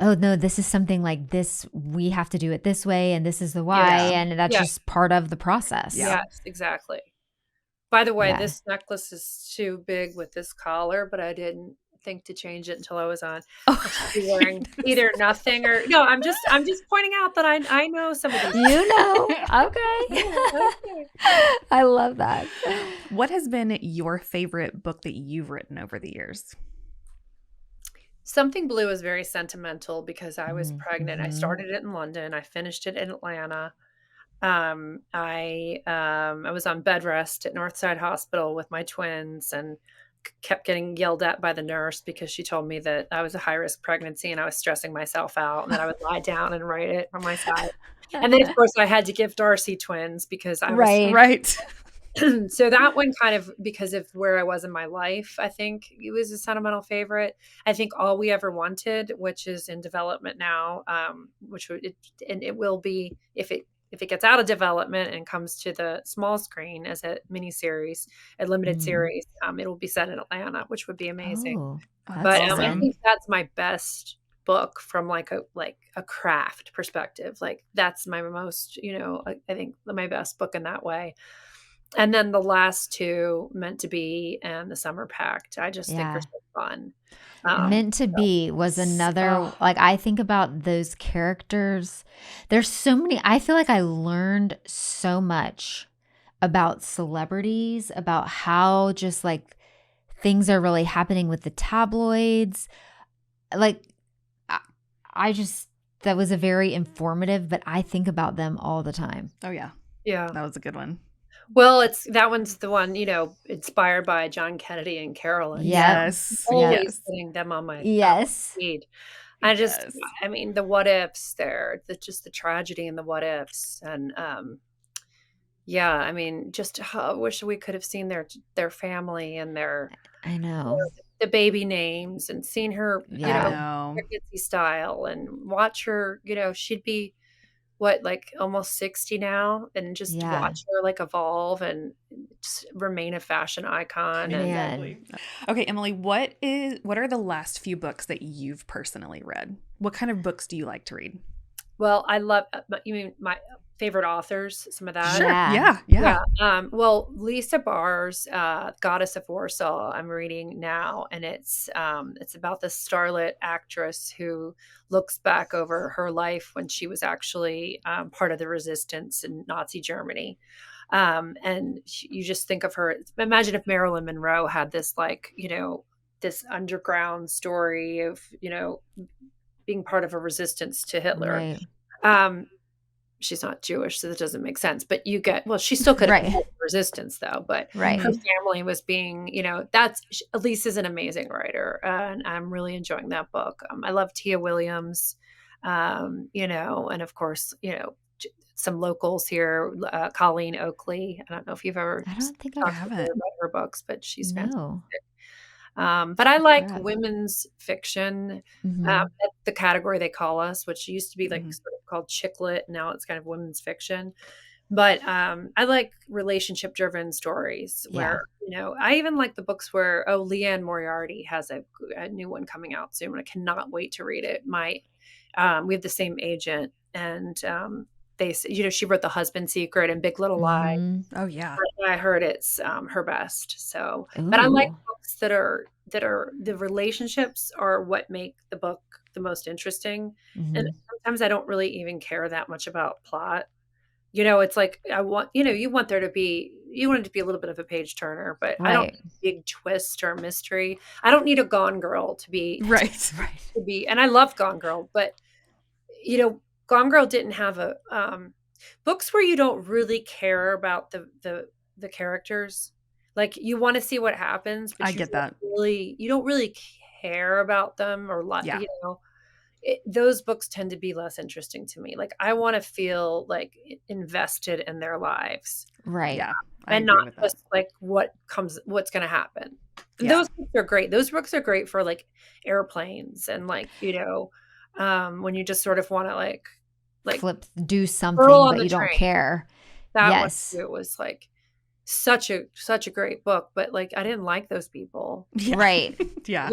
A: oh no, this is something like this. We have to do it this way, and this is the why.
B: yes,
C: Yeah.
A: And that's
B: yeah,
A: just part of the process.
C: Yeah.
B: yes, exactly. By the way,
A: Yeah.
B: this necklace is too big with this collar, but I didn't think to change it until I was on. I should be wearing either nothing or no. I'm just pointing out that I know some of these.
A: You know? Okay.
B: Okay.
A: I love that.
C: What has been your favorite book that you've written over the years?
B: Something Blue is very sentimental because I was pregnant. I
A: Mhm.
B: started it in London. I finished it in Atlanta. I was on bed rest at Northside Hospital with my twins, and kept getting yelled at by the nurse because she told me that I was a high risk pregnancy and I was stressing myself out, and that I would lie down and write it from my side. And then, of course, I had to give Darcy twins because I was
A: Right.
C: Right.
B: so that one kind of, because of where I was in my life, I think it was a sentimental favorite. I think All We Ever Wanted, which is in development now, and it will be, if it gets out of development and comes to the small screen as a miniseries, a limited
A: Mm.
B: series, it will be set in Atlanta, which would be amazing.
A: Oh,
C: Oh, that's
B: But I
C: awesome.
B: think that's my best book from like a craft perspective. Like that's my most, I think my best book in that way. And then the last two, Meant to Be and The Summer Pact, I just think are
A: yeah.
B: so fun.
A: Meant to
B: So
A: Be was another,
C: Oh,
A: like, I think about those characters. There's so many, I feel like I learned so much about celebrities, about how just like things are really happening with the tabloids. Like, I, I just, that was a very informative, but I think about them all the time.
C: oh yeah.
B: yeah.
C: That was a good one.
B: Well, that one's the one, inspired by John Kennedy and Carolyn. So
A: Yep.
C: Yes.
A: Yep.
B: always
C: Yes.
B: putting them on my
A: Yes.
B: feed.
C: Yes.
B: The what ifs there, just the tragedy and the what ifs. And yeah, just I wish we could have seen their family and
A: I know.
B: the baby names, and seen her,
C: I
A: Yeah.
C: know.
B: pregnancy style, and watch her, she'd be what, like almost 60 now, and just
A: Yeah.
B: watch her like evolve and just remain a fashion icon. And
A: Man.
C: Okay, Emily, what are the last few books that you've personally read? What kind of books do you like to read?
B: Well, I love you mean my favorite authors, some of that?
C: Sure.
A: Yeah.
C: Yeah. Yeah.
B: Yeah, well, Lisa Barr's, Goddess of Warsaw, I'm reading now, and it's about this starlet actress who looks back over her life when she was actually, part of the resistance in Nazi Germany. And you just think of her, imagine if Marilyn Monroe had this, like, this underground story of, being part of a resistance to Hitler.
A: Right.
B: Um, she's not Jewish, so that doesn't make sense. But well, she still could have been
A: Right.
B: part of resistance though. But
A: Right.
B: her family was being, that's Elise is an amazing writer, and I'm really enjoying that book. I love Tia Williams, and of course, some locals here, Colleen Oakley. I don't know if you've ever
A: I don't think
C: I
A: I've
B: talked to her
C: haven't.
B: about her books, but she's fantastic.
A: no.
B: But I like
A: Crap.
B: women's fiction.
A: Mhm.
B: That's the category they call us, which used to be like
C: Mhm.
B: sort of called chick lit. Now it's kind of women's fiction. But I like relationship driven stories
A: Yeah.
B: where, I even like the books where, Leanne Moriarty has a new one coming out soon. I cannot wait to read it. We have the same agent, and she wrote The Husband Secret and Big Little Lies.
A: Mhm.
C: Oh yeah.
B: I heard it's her best. So, but I like
A: Ooh.
B: books that are the relationships are what make the book the most interesting. And
A: Mhm.
B: sometimes I don't really even care that much about plot. It's like you want it to be a little bit of a page turner, but I don't
A: Right.
B: need a big twist or mystery. I don't need a Gone Girl to be
C: Right.
A: Right.
B: to be, and I love Gone Girl, but you know, Gone Girl didn't have a books where you don't really care about the characters. Like you want to see what happens,
C: I
B: but
C: get that.
B: you don't really care about them or
C: Yeah.
B: those books tend to be less interesting to me. Like I want to feel like invested in their lives
A: Right.
C: Yeah. I
B: and
C: agree
B: not
C: with that.
B: just like what's going to happen. And
C: Yeah.
B: those books are great. Those books are great for like airplanes and like, when you just sort of want to like
A: Do
B: Girl
A: something,
B: on
A: but
B: the
A: you don't
B: Train.
A: care.
B: That one
A: Yes.
B: too was like such a great book, but like I didn't like those people,
C: Yeah.
A: Right.
C: Yeah.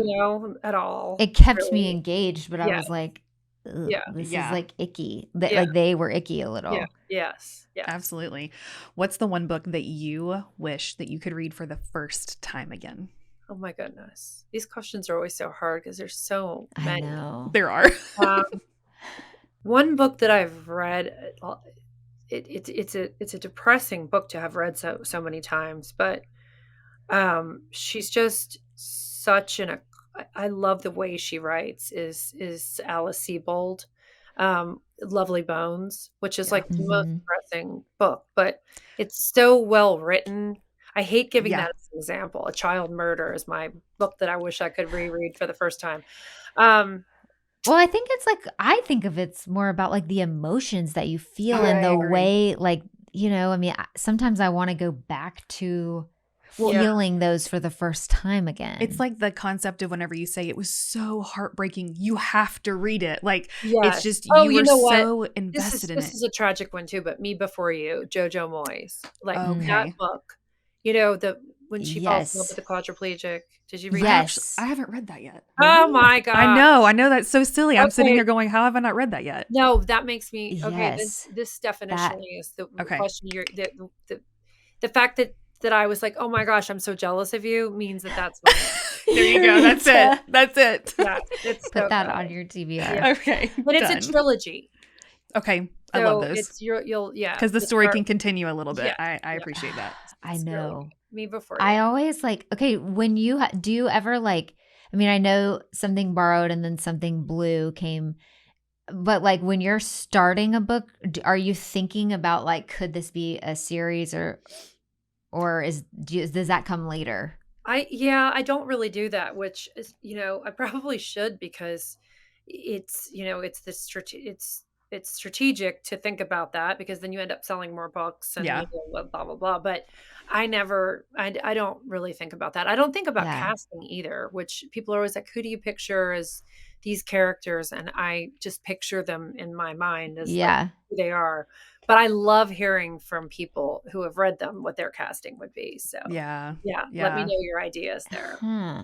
B: at all.
A: It kept me
B: Really.
A: engaged, but I
B: Yeah,
A: was like, "Ugh,
B: yeah,
A: this is
C: Yeah.
A: like icky." That
B: yeah,
A: like they were icky a
B: yeah,
A: little.
B: yes, yes.
C: Absolutely. What's the one book that you wish that you could read for the first time again?
B: Oh my goodness. These questions are always so hard because there's so
A: I
B: many.
A: know.
C: There are.
B: Um, one book that I've read, it's a depressing book to have read so many times, but she's just such an I love the way she writes is Alice Sebold, Lovely Bones, which is
C: Yeah.
B: like the most
A: Mhm.
B: depressing book, but it's so well written. I hate giving
C: Yeah.
B: that as an example. A Child Murder is my book that I wish I could reread for the first time. Um,
A: Well, I think it's like I think of it's more about like the emotions that you feel
C: I
A: and the
C: agree.
A: way like, I mean, sometimes I want to go back to
C: Well,
B: yeah,
A: feeling those for the first time again.
C: it's like the concept of whenever you say it was so heartbreaking, you have to read it. Like it's
B: yes.
C: just
B: Oh,
C: you
B: you
C: were
B: know what?
C: so
B: This is
C: invested in
B: this
C: it.
B: is a tragic one too, but Me Before You, Jojo Moyes. Like
A: Mm.
B: that
C: Okay.
B: book, when she falls in love with
A: Yes.
B: the quadriplegic. Did you read that?
A: Yes.
C: I haven't read that yet.
B: Oh
A: Really?
B: my
C: I
B: god.
C: know. I know that's so silly. I'm sitting
B: Okay.
C: here going, how have I not read that yet?
B: No, that makes me okay,
A: Yes.
B: this
A: That
B: definitionally is the
C: Okay.
B: question the fact that I was like, "Oh my gosh, I'm so jealous of you," means that that's my
C: There you
A: You
C: go.
A: need
C: That's it.
A: to
C: That's it.
B: yeah, it's
A: put
B: so
A: that
B: good.
A: on your TBR.
B: Yeah.
C: Okay.
B: But it's a
C: Done.
B: trilogy.
C: Okay. I love
B: So
C: those
B: it's you'll yeah,
C: because the
B: you'll
C: story
B: start
C: can continue a little bit.
B: yeah,
C: I
B: yeah.
C: appreciate that.
A: I
B: It's really
A: know.
B: good. Me Before You.
A: I always like, okay, when do you ever like, I mean, I know Something Borrowed and then Something Blue came, but like when you're starting a book, are you thinking about like, could this be a series or does that come later?
B: I don't really do that, which is, I probably should because it's strategic to think about that because then you end up selling more books and
C: Yeah.
B: blah blah blah blah. But I don't really think about that. I don't think about
A: Yeah.
B: casting either, which people are always like, who do you picture as these characters? And I just picture them in my mind as like
A: Yeah.
B: who they are. But I love hearing from people who have read them what their casting would be. So
C: Yeah.
B: yeah, let me
C: Yeah.
B: know your ideas there.
A: Huh.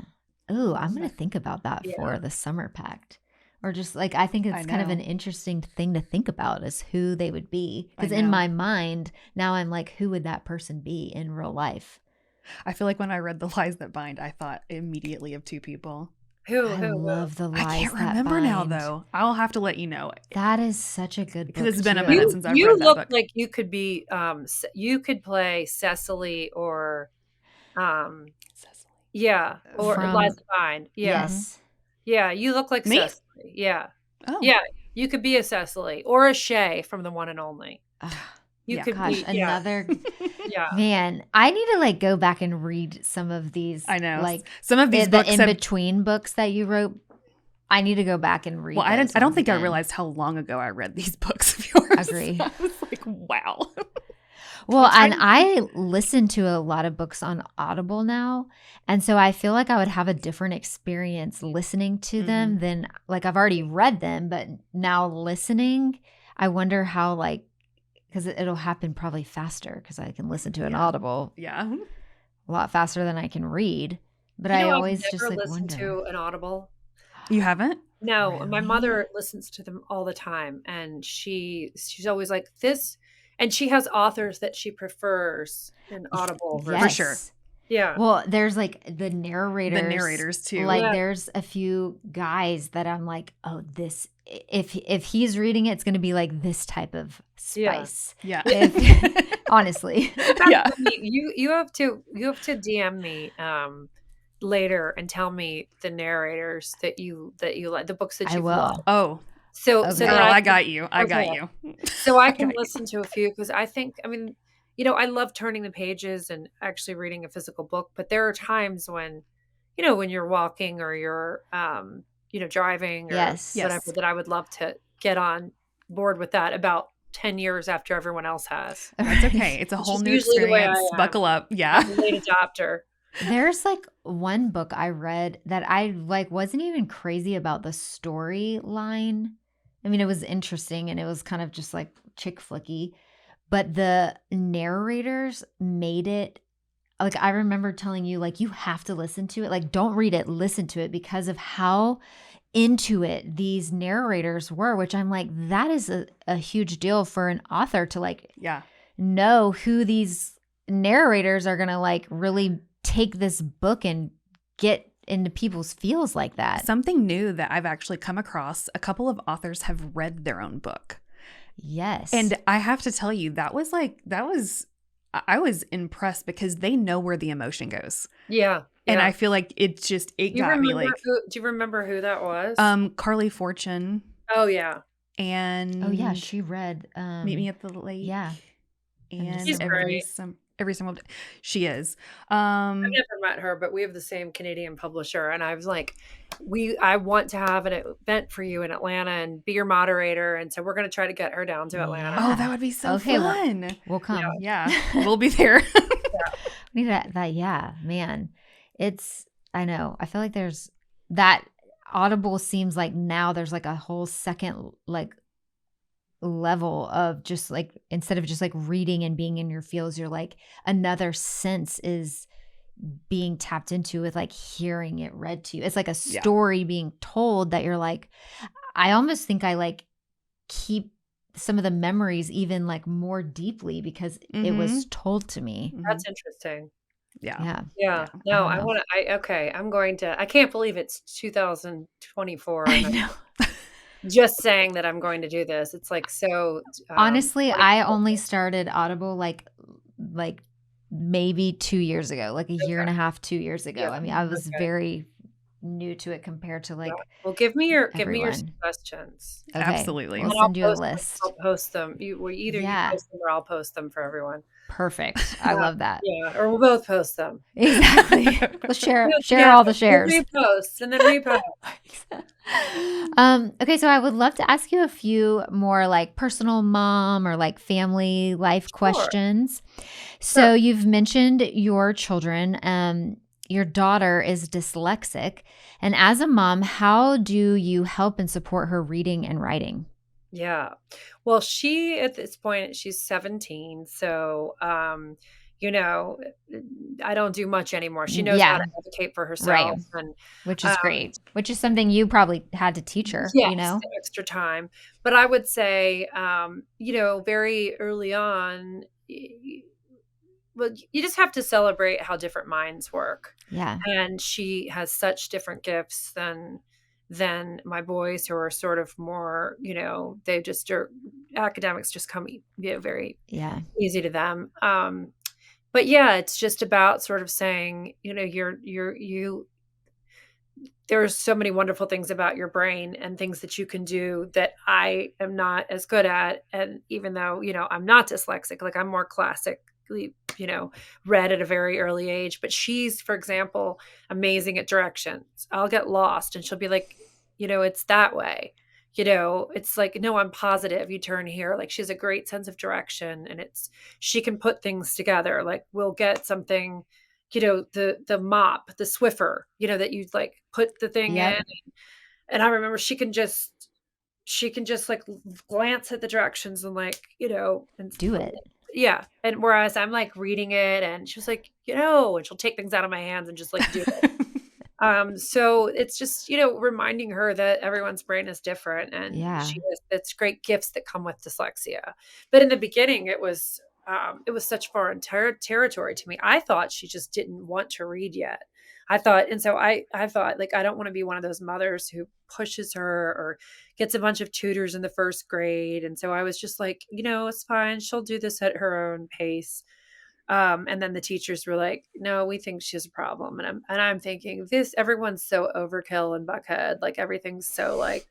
A: Ooh, I'm
C: Love
A: gonna
C: it.
A: think about that
B: Yeah.
A: for the Summer Pact. Or just like, I think
C: I
A: it's kind of
C: know.
A: an interesting thing to think about is who they would be.
C: I
A: Because in
C: know.
A: my mind, now I'm like, who would that person be in real life?
C: I feel like when I read The Lies That Bind, I thought immediately of two people.
A: I love The
C: I
A: Lies
C: can't
A: That
C: remember now,
A: Bind.
C: though. I'll have to let you know
A: That is such a good
C: because
A: book
C: it's been a
A: too.
C: minute since I've
B: You
C: read that
B: look
C: book.
B: like you could be, you could play Cecily or, um,
C: Cecily.
B: yeah, or
A: From
B: Liza Fine. Yeah.
A: yes.
B: Yeah, you look like
C: Me?
B: Cecily. Yeah.
C: Oh,
B: Yeah, you could be a Cecily or a Shay from The One and Only.
A: Ugh,
B: You
C: yeah.
B: could
A: gosh,
B: be, yeah,
A: another
B: yeah.
A: man. I need to like go back and read some of these,
C: I know.
A: like
C: Some of these
A: the
C: books
A: in
C: have.
A: between books that you wrote. I need to go back and read.
C: Well, I
A: those
C: don't
A: ones
C: think I
A: again.
C: realized how long ago I read these books of yours.
A: Agree.
C: I was like, wow.
A: Well,
B: I'm
A: and
B: trying
A: I listen to a lot of books on Audible now. And so I feel like I would have a different experience listening to them than like I've already read them, but now listening, I wonder how like, because it'll happen probably faster because I can listen to an
C: Yeah.
A: Audible
C: Yeah.
A: a lot faster than I can read. But
B: You
A: I
B: know, I've
A: always just
B: never
A: like
B: listened
A: wonder.
B: to an Audible.
C: You haven't?
B: No, my
A: Really?
B: mother listens to them all the time, and she's always like, "This," and she has authors that she prefers in Audible
C: For
B: version.
C: sure.
A: Yes.
B: Yeah.
A: Well, there's like the
C: The
A: narrators.
C: narrators too.
A: Like
B: Yeah.
A: there's a few guys that I'm like, oh, this if he's reading it, it's gonna be like this type of
B: Yeah.
A: spice.
C: Yeah.
A: If honestly.
C: Yeah.
B: You have to DM me later and tell me the narrators that you like, the books that
A: I
B: you've loved.
A: will.
C: Oh,
B: So
A: Okay.
B: that
C: girl, I
B: can,
C: got you. I got
B: okay.
C: you.
B: So I
C: I
B: can
C: got you.
B: listen to a few because I think, I mean, you know, I love turning the pages and actually reading a physical book, but there are times when, you know, when you're walking or you're, you know, driving or
A: Yes.
B: whatever,
C: Yes.
B: that I would love to get on board with that about 10 years after everyone else has.
C: That's okay. It's a
B: Which
C: whole
B: is
C: new
B: usually the way I
C: experience.
B: am.
C: Buckle up. Yeah.
B: I'm a late adopter.
A: There's like one book I read that I like wasn't even crazy about the storyline. I mean, it was interesting and it was kind of just like chick flicky, but the narrators made it like I remember telling you like you have to listen to it. Like don't read it, listen to it because of how into it these narrators were, which I'm like that is a huge deal for an author to like
C: Yeah.
A: know who these narrators are going to like really take this book and get into people's feels like that.
C: Something new that I've actually come across, a couple of authors have read their own book.
A: Yes.
C: And I have to tell you, I was impressed because they know where the emotion goes.
B: Yeah.
C: And
B: yeah.
C: I feel like it got me like,
B: do you remember who that was?
C: Carly Fortune
B: Oh yeah.
C: and
A: oh yeah, she read
C: Meet Me at the Lake.
A: yeah.
C: And
B: She's great.
C: every summer she is.
B: I've never met her, but we have the same Canadian publisher, and I was like, I want to have an event for you in Atlanta and be your moderator, and so we're going to try to get her down to Atlanta.
C: Oh, that would be so
A: Okay, well,
C: fun.
A: We'll come.
C: Yeah, we'll be there.
A: We need that. Yeah, man. I know. I feel like there's that Audible seems like now there's like a whole second like level of just like instead of just like reading and being in your feels, you're like another sense is being tapped into with like hearing it read to you. It's like a story being told that you're like, I almost think I like keep some of the memories even like more deeply because it was told to me.
B: That's interesting.
C: Yeah.
B: Yeah. No,
A: I don't know.
B: I can't believe it's 2024.
A: I
B: And
A: know.
B: just saying that I'm going to do this. It's like so.
A: Honestly, I only started Audible like maybe 2 years ago, like a year and a half, 2 years ago.
B: Yeah.
A: I mean, I was
B: Okay.
A: very new to it compared to like
B: Well, give me your
A: everyone.
B: suggestions.
A: Okay,
C: Absolutely.
A: We'll
B: And I'll
A: send you a
B: post them.
A: list.
B: I'll post them. Either you post them or I'll post them for everyone.
A: Perfect. I love that.
B: Yeah, or we'll both post them.
A: Exactly. We'll share
B: Yeah,
A: all the
B: we'll
A: shares.
B: repost and then repost.
A: Okay, so I would love to ask you a few more like personal mom or like family life questions. So you've mentioned your children. Your daughter is dyslexic. And as a mom, how do you help and support her reading and writing?
B: Yeah. Well, at this point, she's 17. So, you know, I don't do much anymore. She knows how to
A: Yeah,
B: advocate for
A: right.
B: herself, and
A: Which is
B: um,
A: great. Which is something you probably had to teach her, you
B: yes,
A: know?
B: the extra time. But I would say, very early on, well, you just have to celebrate how different minds work.
A: Yeah.
B: And she has such different gifts than my boys, who are sort of more, they just are, academics just come, very
A: Yeah.
B: easy to them. But yeah, it's just about sort of saying, you there's so many wonderful things about your brain and things that you can do that I am not as good at. And even though, I'm not dyslexic, like I'm more classically, read at a very early age, but she's, for example, amazing at directions. I'll get lost and she'll be like, it's that way. It's like, no, I'm positive. You turn here. Like she has a great sense of direction, and she can put things together. Like we'll get something, the mop, the Swiffer, that you like put the thing in.
A: Yep.
B: And I remember she can just like glance at the directions and like, and
A: Do it.
B: yeah. And whereas I'm like reading it, and she was like, and she'll take things out of my hands and just like do it. So it's just, reminding her that everyone's brain is different, and
A: Yeah.
B: she has it's great gifts that come with dyslexia. But in the beginning, it was such foreign territory to me. I thought she just didn't want to read yet. And so I thought, like, I don't want to be one of those mothers who pushes her or gets a bunch of tutors in the first grade. And so I was just like, it's fine. She'll do this at her own pace. And then the teachers were like, "No, we think she has a problem." And I'm thinking, this everyone's so overkill in Buckhead, like everything's so like,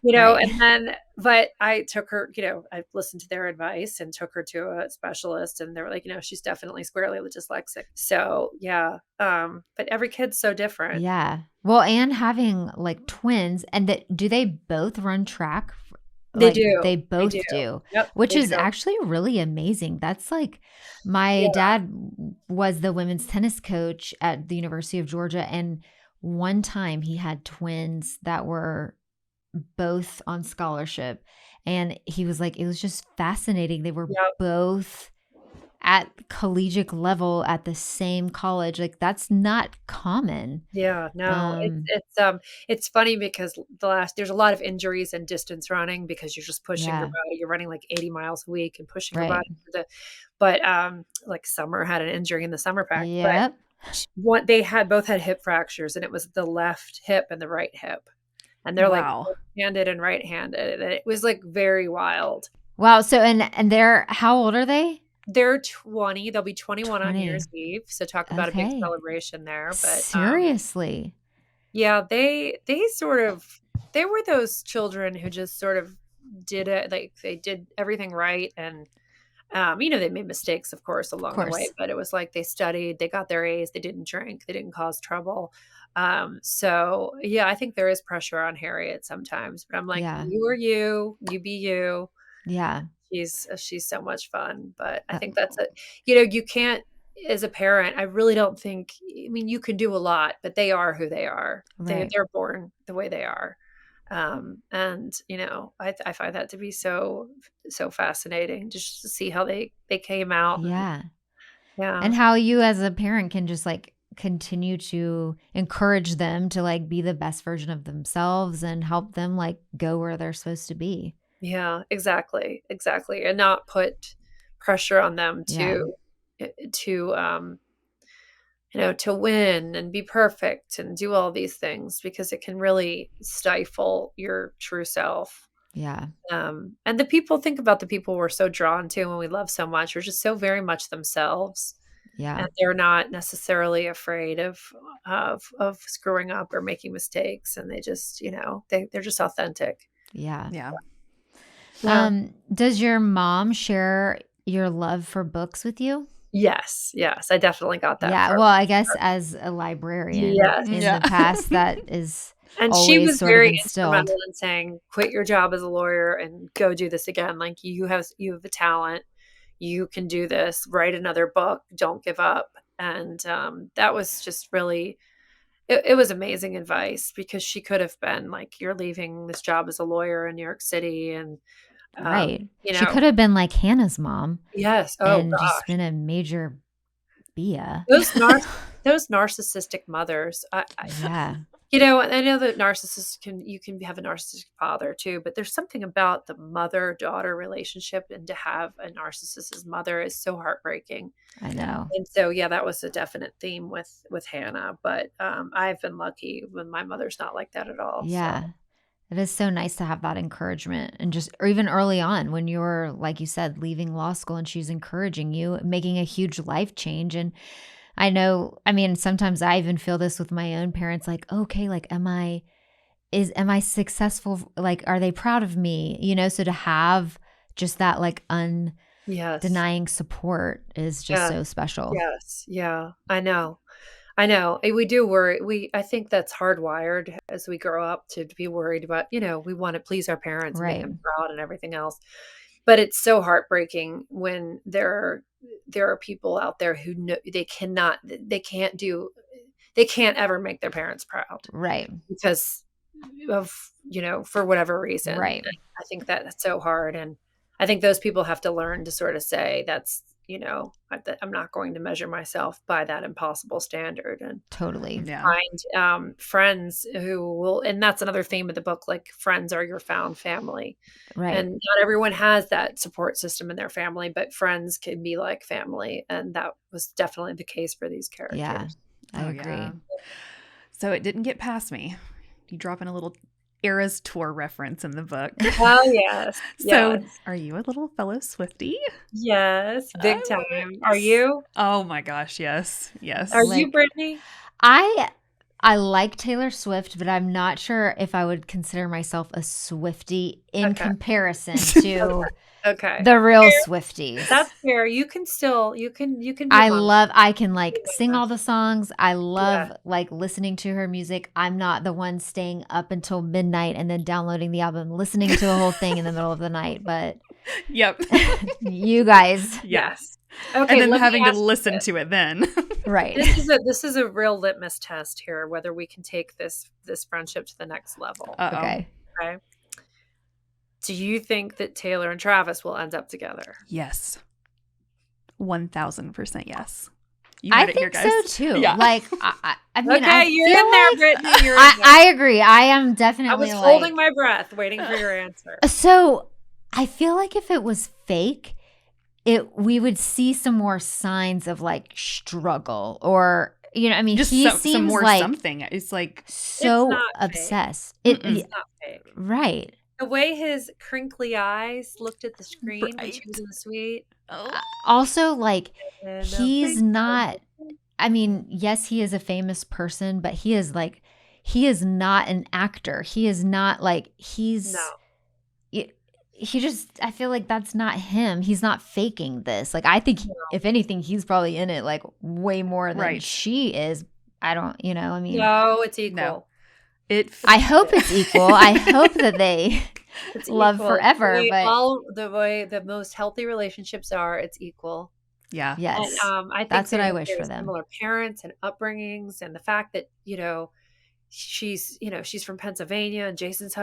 A: Right.
B: and then but I took her, I listened to their advice and took her to a specialist, and they were like, she's definitely squarely dyslexic. So yeah. But every kid's so different.
A: Yeah. Well, and having like twins, and that do they both run track?
B: They
A: Like
B: do.
A: they
B: They
A: both
B: do.
A: do,
B: Yep,
A: which
B: they
A: is
B: do.
A: actually really amazing. That's like my
B: Yeah.
A: dad was the women's tennis coach at the University of Georgia, and one time he had twins that were both on scholarship, and he was like, it was just fascinating. They were
B: Yep.
A: both at collegiate level at the same college. Like that's not common.
B: Yeah, no, it's
A: Um,
B: it's funny because there's a lot of injuries in distance running because you're just pushing your
A: yeah,
B: body. You're running like 80 miles a week and pushing your
A: right.
B: body to the but, like Summer had an injury in the Summer Pact, but
A: Yep.
B: they both had hip fractures, and it was the left hip and the right hip, and they're like
C: Wow.
B: left-handed and right-handed, and it was like very wild.
A: Wow. So and they're how old are they?
B: They're 20, they'll be 21 on New
A: 20.
B: Year's Eve, so talk about a big
A: Okay.
B: celebration there. But
A: Seriously.
B: yeah, they were those children who just sort of did it, like, they did everything right, and, they made mistakes, of course,
A: Of
B: along the way,
A: course.
B: but it was like they studied, they got their A's, they didn't drink, they didn't cause trouble. So, yeah, I think there is pressure on Harriet sometimes, but I'm like,
A: Yeah.
B: "You are you, you be you."
A: Yeah.
B: She's so much fun, but I
A: Uh,
B: think that's it. You can't, as a parent, I really don't think, I mean, you can do a lot, but they are who they are.
A: right.
B: They're born the way they are. And, I find that to be so so fascinating just to see how they came out. And
A: Yeah.
B: yeah.
A: And how you as a parent can just like continue to encourage them to like be the best version of themselves and help them like go where they're supposed to be.
B: Yeah, exactly, exactly, and not put pressure on them
A: Yeah.
B: to win and be perfect and do all these things, because it can really stifle your true self.
A: Yeah.
B: And think about the people we're so drawn to and we love so much are just so very much themselves,
A: Yeah.
B: and they're not necessarily afraid of screwing up or making mistakes, and they just, they're just authentic.
A: Yeah.
C: Yeah.
B: Yeah.
A: Does your mom share your love for books with you?
B: Yes, yes, I definitely got that
A: Yeah,
B: from
A: well, I guess as a librarian
B: yes.
A: in the
C: Yeah.
A: past, that is
B: And she
A: always
B: was
A: sort of
B: very
A: instilled.
B: instrumental in saying, "Quit your job as a lawyer and go do this again. Like, you have a talent. You can do this. Write another book. Don't give up." And, that was just really it was amazing advice, because she could have been like, "You're leaving this job as a lawyer in New York City," and,
A: Right.
B: you
A: She
B: know
A: could have been like Hannah's mom
B: yes. Oh
A: and just
B: gosh.
A: been a major Bia.
B: Those narcissistic mothers,
A: Yeah.
B: I know that narcissists you can have a narcissistic father too, but there's something about the mother-daughter relationship, and to have a narcissist's mother is so heartbreaking.
A: I know.
B: And so, yeah, that was a definite theme with Hannah, but, I've been lucky when my mother's not like that at all, so.
A: Yeah. It is so nice to have that encouragement and just, or even early on when you were, like you said, leaving law school and she's encouraging you, making a huge life change. And I know, I mean, sometimes I even feel this with my own parents, like, okay, like, am I successful? Like, are they proud of me? So to have just that like
B: Yes.
A: undenying support is just
B: Yeah.
A: so special.
B: Yes. Yeah. I know. I know. We do worry. I think that's hardwired as we grow up to be worried about, we want to please our parents and make
A: Right.
B: them proud and everything else. But it's so heartbreaking when there are people out there who know they can't ever make their parents proud
A: Right.
B: because of, for whatever reason.
A: Right.
B: I think that's so hard. And I think those people have to learn to sort of say I'm not going to measure myself by that impossible standard, and
A: Totally.
C: Yeah.
B: find friends who will, and that's another theme of the book, like friends are your found family.
A: Right.
B: And not everyone has that support system in their family, but friends can be like family. And that was definitely the case for these characters.
A: Yeah. I
C: Oh,
A: agree.
C: yeah. So it didn't get past me. You drop in a little Eras Tour reference in the book.
B: Oh, yes.
C: So
B: Yes.
C: are you a little fellow Swiftie?
B: Yes. Big
C: I love
B: time.
C: it.
B: Are you?
C: Oh my gosh, yes. Yes.
B: Are you,
A: Like,
B: Brittany?
A: I like Taylor Swift, but I'm not sure if I would consider myself a Swiftie in
B: Okay.
A: comparison to
B: Okay.
A: the real
B: Fair.
A: Swifties.
B: That's fair. You can still, you can be
A: I can like
B: Yeah.
A: sing all the songs. I love
B: Yeah.
A: like listening to her music. I'm not the one staying up until midnight and then downloading the album, listening to the whole thing in the middle of the night. But
C: Yep.
A: you guys,
B: Yes. Okay.
C: And then
B: let me
C: having to
B: ask you
C: listen
B: this.
C: to it then.
A: right.
B: This is a real litmus test here, whether we can take this friendship to the next level.
C: Uh-oh.
A: Okay.
B: Okay. Do you think that Taylor and Travis will end up together?
C: Yes. 1000% yes. You
A: I
C: heard it here,
A: think
C: guys.
A: so too.
C: Yeah.
A: Like, I mean,
B: Okay,
A: I
B: you're
A: feel
B: in there,
A: like
B: Brittany. You're in there.
A: I agree. I am
B: I
A: definitely
B: was
A: like,
B: holding my breath, waiting for your answer.
A: So I feel like if it was fake, we would see some more signs of like struggle, or I mean,
C: Just
A: he
C: some
A: seems
C: more
A: like
C: something. It's like,
A: so
B: not fake.
A: obsessed.
B: It's not fake.
A: Right.
B: The way his crinkly eyes looked at the screen when
C: Right.
B: she was in the suite.
C: oh,
A: Also, like,
B: And
A: he's not. I mean, yes, he is a famous person, but he is not an actor. He is not like
B: No.
A: he just, I feel like that's not him. He's not faking this. Like, I think if anything, he's probably in it like way more than
C: Right.
A: she is. I don't, I mean,
B: No, it's equal.
C: No.
A: I hope it's equal. I hope that they
B: It's
A: love
B: equal.
A: forever,
B: The way the most healthy relationships are, it's equal.
C: yeah.
A: yes,
B: And I think
A: that's what
B: they
A: I
B: have
A: wish
B: very
A: for them.
B: similar parents and upbringings, and the fact that she's from Pennsylvania, and Jason's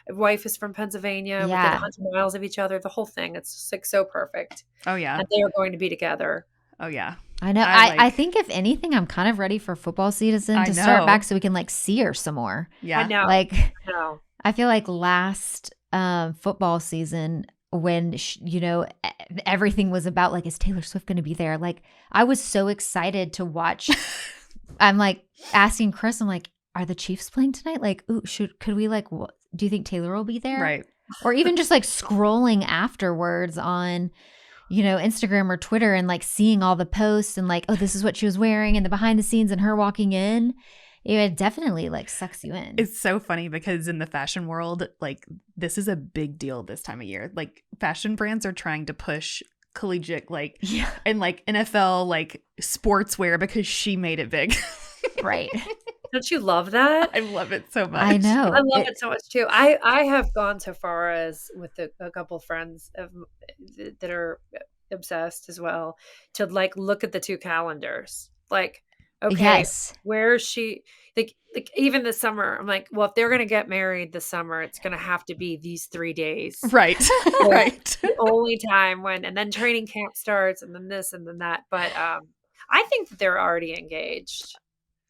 B: wife is from Pennsylvania, within
A: Yeah.
B: 100 miles of each other. The whole thing, it's just like so perfect,
C: Oh, yeah.
B: and they are going to be together.
C: Oh, yeah.
A: I know. I think if anything, I'm kind of ready for football season
C: I
A: to start
C: know.
A: back so we can like see her some more.
C: Yeah.
B: I know.
A: Like,
B: No.
A: I feel like last football season when everything was about like, is Taylor Swift going to be there? Like, I was so excited to watch. I'm like asking Chris, I'm like, are the Chiefs playing tonight? Like, ooh, could we like, do you think Taylor will be there?
C: Right.
A: Or even just like scrolling afterwards on, Instagram or Twitter and like seeing all the posts and like, oh, this is what she was wearing and the behind the scenes and her walking in. It definitely like sucks you in.
C: It's so funny because in the fashion world, like, this is a big deal this time of year. Like, fashion brands are trying to push collegiate, like, and like NFL, like, sportswear because she made it big.
A: Right.
B: Don't you love that?
C: I love it so much.
A: I know.
B: I love it so much too. I have gone so far as with a couple friends that are obsessed as well to like look at the two calendars. Like, okay,
A: Yes.
B: where is she? Like even this summer, I'm like, well, if they're gonna get married this summer, it's gonna have to be these 3 days.
C: Right. Right.
B: The only time when, and then training camp starts, and then this and then that. But I think that they're already engaged.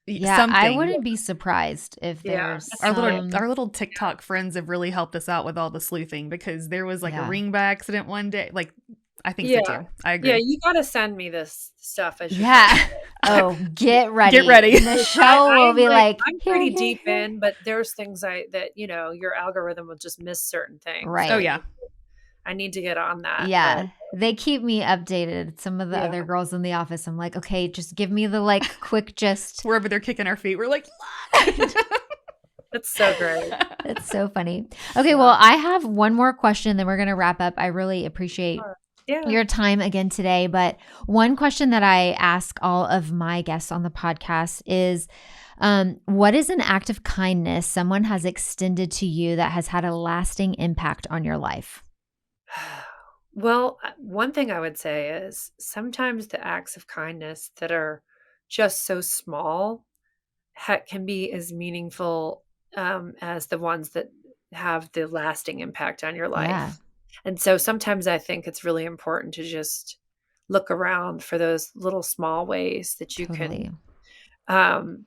A: Yeah, I
C: Something.
A: wouldn't be surprised if
B: Yeah,
A: there's
B: that's funny.
C: Our little TikTok friends have really helped us out with all the sleuthing because there was like a
A: Yeah.
C: ring by accident one day. Like, I think so
B: Yeah.
C: too. I
B: Yeah,
C: agree.
B: you gotta send me this stuff as you find
A: Yeah. Oh, get ready.
C: Get ready.
A: Michelle will be like,
B: I'm
A: here,
B: pretty
A: here,
B: deep
A: here.
B: in, but there's things that, your algorithm will just miss certain things.
C: Oh
A: Right.
C: yeah.
B: I need to get on that, but
A: Yeah. They keep me updated. Some of the
B: yeah.
A: other girls in the office, I'm like, okay, just give me the like quick gist.
C: We're over there kicking our feet. We're like, look.
B: It's so great.
A: It's so funny. Okay,
B: Yeah.
A: well, I have one more question, then we're going to wrap up. I really appreciate
B: Yeah.
A: your time again today. But one question that I ask all of my guests on the podcast is what is an act of kindness someone has extended to you that has had a lasting impact on your life?
B: Well, one thing I would say is sometimes the acts of kindness that are just so small can be as meaningful as the ones that have the lasting impact on your
A: Yeah,
B: life. And so sometimes I think it's really important to just look around for those little small ways that you can.
A: totally.
B: Um,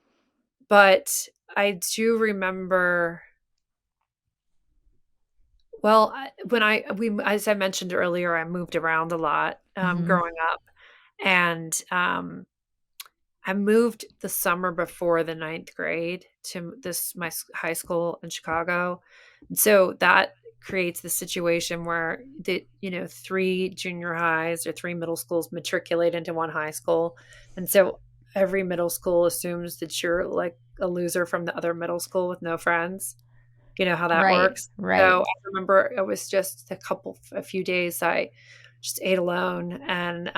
B: but I do remember, well, as I mentioned earlier, I moved around a lot
A: Hmm.
B: growing up, and I moved the summer before the ninth grade to high school in Chicago. And so that creates the situation where three junior highs or three middle schools matriculate into one high school. And so every middle school assumes that you're like a loser from the other middle school with no friends. You know how that
A: Right,
B: works. So
A: right.
B: I remember it was just a few days I just ate alone, and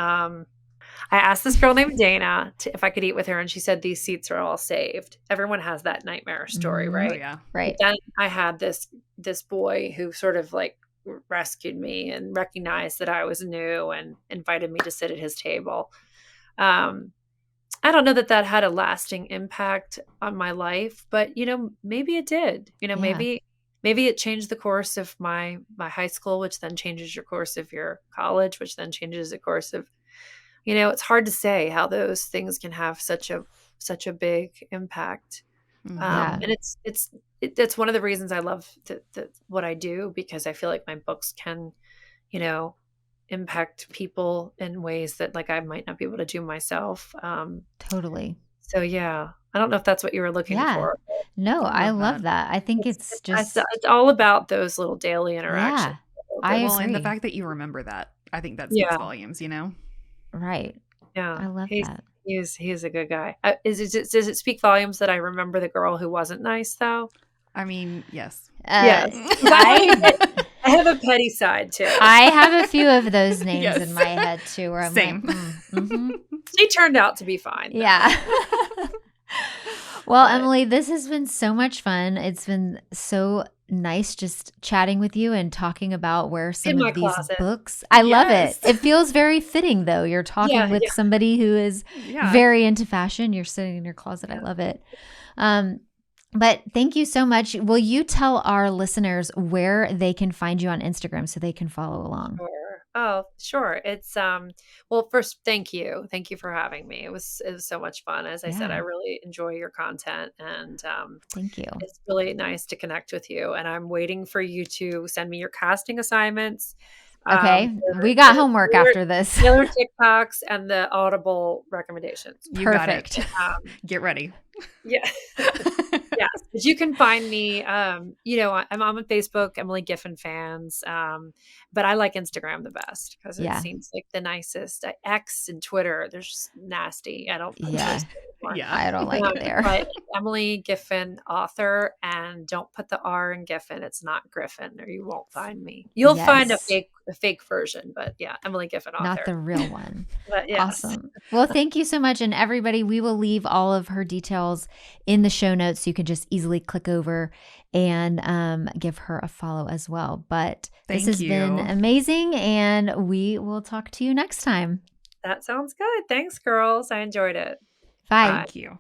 B: I asked this girl named Dana if I could eat with her, and she said these seats are all saved. Everyone has that nightmare story,
A: Hmm.
C: Oh
B: right?
C: yeah.
B: But
A: Right.
B: then I had this boy who sort of like rescued me and recognized that I was new and invited me to sit at his table. Um, I don't know that that had a lasting impact on my life, but maybe it did.
A: Yeah,
B: Maybe it changed the course of my high school, which then changes your course of your college, which then changes the course of it's hard to say how those things can have such a big impact.
C: Hmm.
A: yeah,
B: And that's one of the reasons I love what I do, because I feel like my books can, you know, impact people in ways that like I might not be able to do myself.
A: totally.
B: So yeah, I don't know if that's what you were looking
A: Yeah.
B: for.
A: No,
C: I
A: I
C: love
A: love
C: that.
A: that. I think
B: It's
A: it's
B: it's, it's,
A: just,
B: it's all about those little daily interactions.
A: yeah, I
C: Well, and the
A: agree.
C: fact that you remember that, I think that speaks
B: Yeah,
C: volumes, you know?
A: Right.
B: yeah.
A: I love
B: He's
A: that.
B: he is a good guy. Does it speak volumes that I remember the girl who wasn't nice though?
C: I mean, yes.
A: Uh,
B: Yes, 'cause
A: I
B: I have a petty side too.
A: I have a few of those names in
C: Yes.
A: my head too, where I'm like,
C: Same.
A: mm-hmm.
B: She turned out to be fine though.
A: Yeah. Well,
B: But
A: Emily, this has been so much fun. It's been so nice just chatting with you and talking about where some
B: in my
A: of these
B: closet.
A: books. I love it.
C: Yes.
A: It feels very fitting though. You're talking
B: Yeah,
A: with
B: yeah,
A: somebody who is
C: Yeah.
A: very into fashion. You're sitting in your closet. I
B: yeah.
A: love it. Um, but thank you so much. Will you tell our listeners where they can find you on Instagram so they can follow along?
B: Sure. Oh, sure. It's well, first, thank you. Thank you for having me. It was so much fun. As I said, I
A: Yeah,
B: really enjoy your content, and
A: thank you.
B: it's really nice to connect with you. And I'm waiting for you to send me your casting assignments,
A: Okay, we got
B: the
A: homework after this.
B: Taylor TikToks and the Audible recommendations.
C: You got it.
A: Perfect.
C: Get ready.
B: Yeah. Yes, but you can find me. I'm on Facebook, Emily Giffin fans, but I like Instagram the best because it
A: Yeah,
B: seems like the nicest. X and Twitter, they're just nasty. I don't
A: yeah.
B: post anymore.
C: Yeah.
A: I don't like it there.
B: But Emily Giffin, author, and don't put the R in Giffin. It's not Griffin, or you won't find me. You'll find
A: Yes.
B: a fake version, but yeah, Emily Giffin,
A: Not
B: author.
A: the real one.
B: But yes,
A: Awesome. Well, thank you so much. And everybody, we will leave all of her details in the show notes so you can just easily click over and give her a follow as well. But this
C: Thank
A: has been
C: you.
A: amazing, and we will talk to you next time.
B: that sounds good. Thanks, girls. I enjoyed it.
A: Bye.
B: Bye.
C: Thank you.